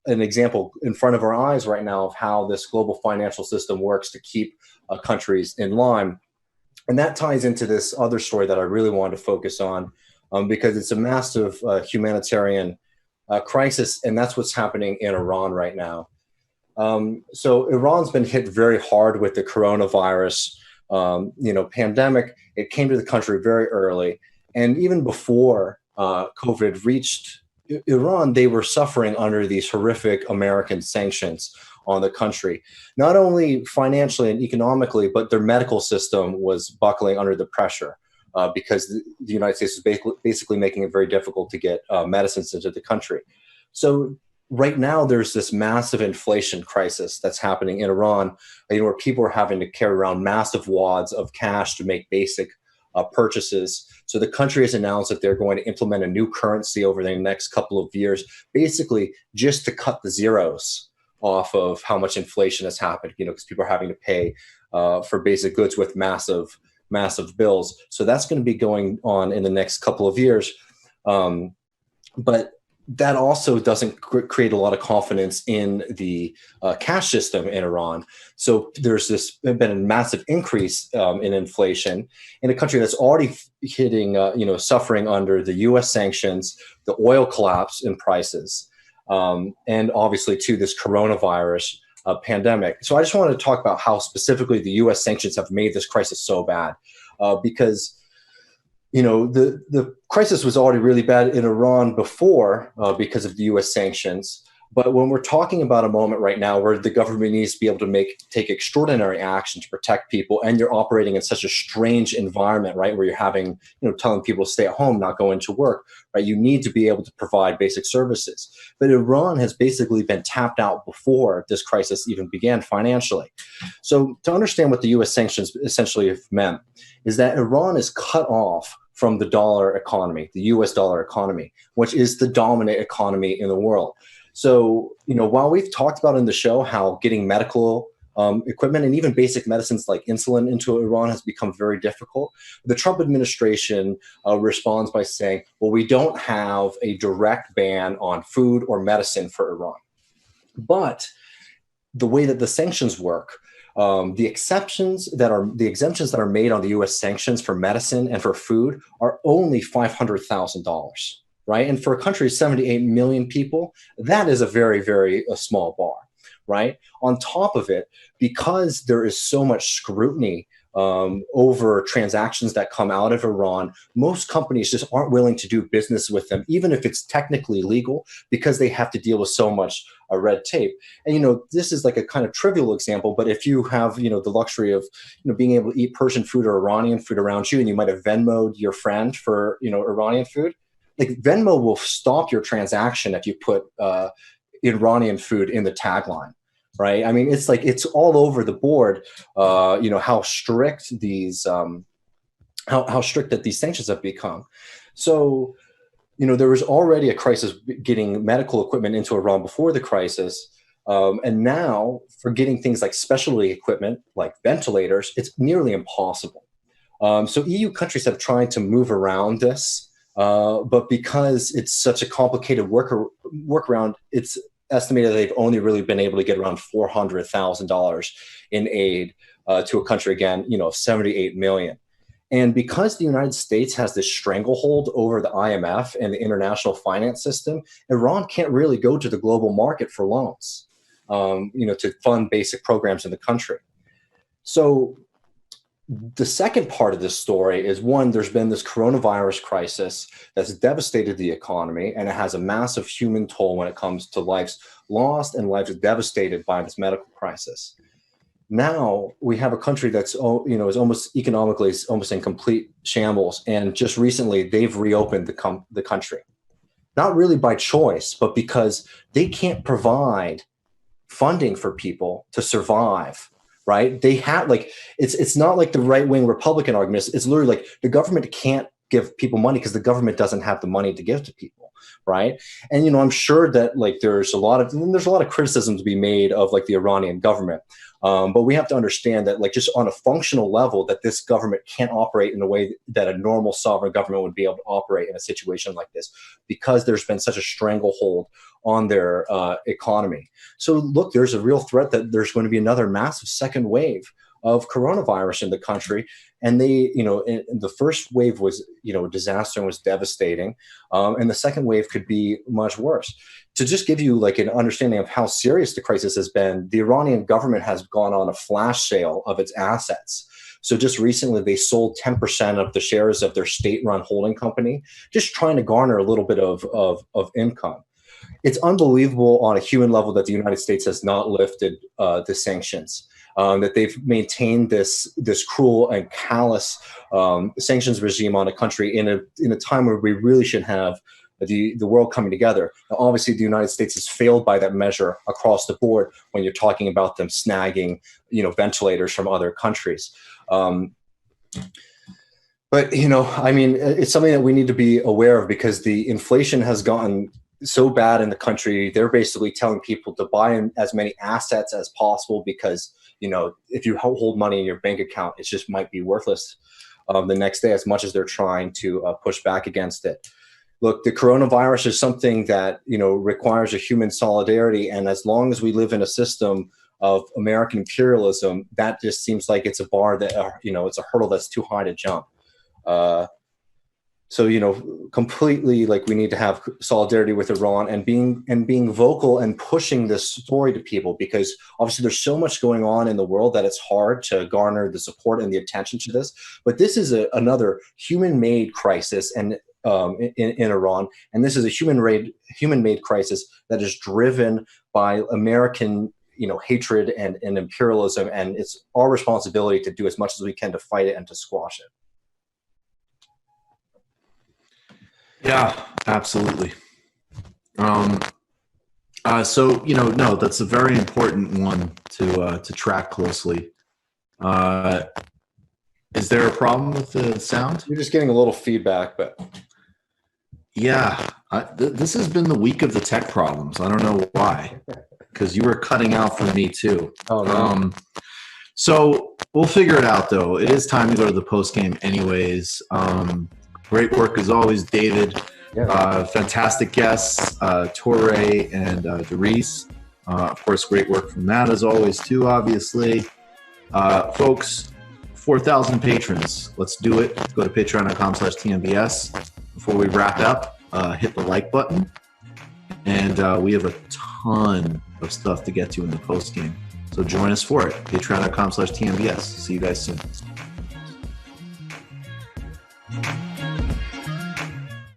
an example in front of our eyes right now of how this global financial system works to keep countries in line. And that ties into this other story that I really wanted to focus on because it's a massive humanitarian crisis, and that's what's happening in Iran right now. So Iran's been hit very hard with the coronavirus pandemic. It came to the country very early. And even before COVID reached Iran, they were suffering under these horrific American sanctions on the country, not only financially and economically, but their medical system was buckling under the pressure because the United States was basically making it very difficult to get medicines into the country. So right now, there's this massive inflation crisis that's happening in Iran, where people are having to carry around massive wads of cash to make basic purchases. So the country has announced that they're going to implement a new currency over the next couple of years, basically just to cut the zeros off of how much inflation has happened, because people are having to pay for basic goods with massive bills. So that's going to be going on in the next couple of years. But that also doesn't create a lot of confidence in the cash system in Iran. So there's been a massive increase in inflation in a country that's already hitting, suffering under the U.S. sanctions, the oil collapse in prices, and obviously too this coronavirus pandemic. So I just wanted to talk about how specifically the U.S. sanctions have made this crisis so bad, because the crisis was already really bad in Iran before because of the U.S. sanctions. But when we're talking about a moment right now where the government needs to be able to take extraordinary action to protect people, and you're operating in such a strange environment, right, where you're having, telling people to stay at home, not go into work, right, you need to be able to provide basic services. But Iran has basically been tapped out before this crisis even began financially. So to understand what the U.S. sanctions essentially have meant is that Iran is cut off from the dollar economy, the US dollar economy, which is the dominant economy in the world. So, while we've talked about in the show how getting medical equipment and even basic medicines like insulin into Iran has become very difficult, the Trump administration responds by saying, well, we don't have a direct ban on food or medicine for Iran. But the way that the sanctions work, the exemptions that are made on the U.S. sanctions for medicine and for food are only $500,000, right? And for a country of 78 million people, that is a very, very small bar, right? On top of it, because there is so much scrutiny over transactions that come out of Iran, most companies just aren't willing to do business with them, even if it's technically legal, because they have to deal with so much red tape. And, this is like a kind of trivial example, but if you have, the luxury of, being able to eat Persian food or Iranian food around you, and you might have Venmo'd your friend for, Iranian food, like Venmo will stop your transaction if you put Iranian food in the tagline. Right. I mean, it's all over the board, how strict these how strict that these sanctions have become. So, there was already a crisis getting medical equipment into Iran before the crisis. And now for getting things like specialty equipment, like ventilators, it's nearly impossible. So EU countries have tried to move around this, but because it's such a complicated workaround, it's estimated that they've only really been able to get around $400,000 in aid to a country, again, of 78 million. And because the United States has this stranglehold over the IMF and the international finance system, Iran can't really go to the global market for loans, to fund basic programs in the country. So the second part of this story is, one, there's been this coronavirus crisis that's devastated the economy, and it has a massive human toll when it comes to lives lost and lives devastated by this medical crisis. Now we have a country that's, is almost economically almost in complete shambles. And just recently they've reopened the country, not really by choice, but because they can't provide funding for people to survive, right? They have like, it's not like the right-wing Republican argument. It's literally like the government can't give people money because the government doesn't have the money to give to people, right? And, you know, I'm sure that like there's a lot of criticism to be made of like the Iranian government. But we have to understand that, like, just on a functional level, that this government can't operate in a way that a normal sovereign government would be able to operate in a situation like this, because there's been such a stranglehold on their economy. So, look, there's a real threat that there's going to be another massive second wave of coronavirus in the country. And they, you know, the first wave was, you know, disaster and was devastating. And the second wave could be much worse. To just give you like an understanding of how serious the crisis has been, the Iranian government has gone on a flash sale of its assets. So just recently, they sold 10% of the shares of their state-run holding company, just trying to garner a little bit of income. It's unbelievable on a human level that the United States has not lifted the sanctions. That they've maintained this cruel and callous sanctions regime on a country in a time where we really should have the world coming together. Now, obviously, the United States has failed by that measure across the board when you're talking about them snagging, you know, ventilators from other countries. But, you know, I mean, it's something that we need to be aware of, because the inflation has gotten so bad in the country. They're basically telling people to buy in as many assets as possible, because, you know, if you hold money in your bank account, it just might be worthless the next day, as much as they're trying to push back against it. Look, the coronavirus is something that, you know, requires a human solidarity. And as long as we live in a system of American imperialism, that just seems like it's a bar that, you know, it's a hurdle that's too high to jump. So, you know, completely, like, we need to have solidarity with Iran and being vocal and pushing this story to people, because obviously there's so much going on in the world that it's hard to garner the support and the attention to this. But this is another human-made crisis, and in Iran, and this is a human-made crisis that is driven by American, you know, hatred and imperialism, and it's our responsibility to do as much as we can to fight it and to squash it. Yeah, absolutely. So, you know, no, that's a very important one to track closely. Is there a problem with the sound? You're just getting a little feedback, but yeah, this has been the week of the tech problems. I don't know why, because you were cutting out for me too. Oh, no. So we'll figure it out, though. It is time to go to the post game, anyways. Great work as always, David. Yeah. Fantastic guests, Touré and Dareece. Of course, great work from Matt as always too, obviously. Folks, 4,000 patrons. Let's do it. Go to patreon.com/TMBS. Before we wrap up, hit the like button. And we have a ton of stuff to get to in the post game. So join us for it. Patreon.com/TMBS. See you guys soon.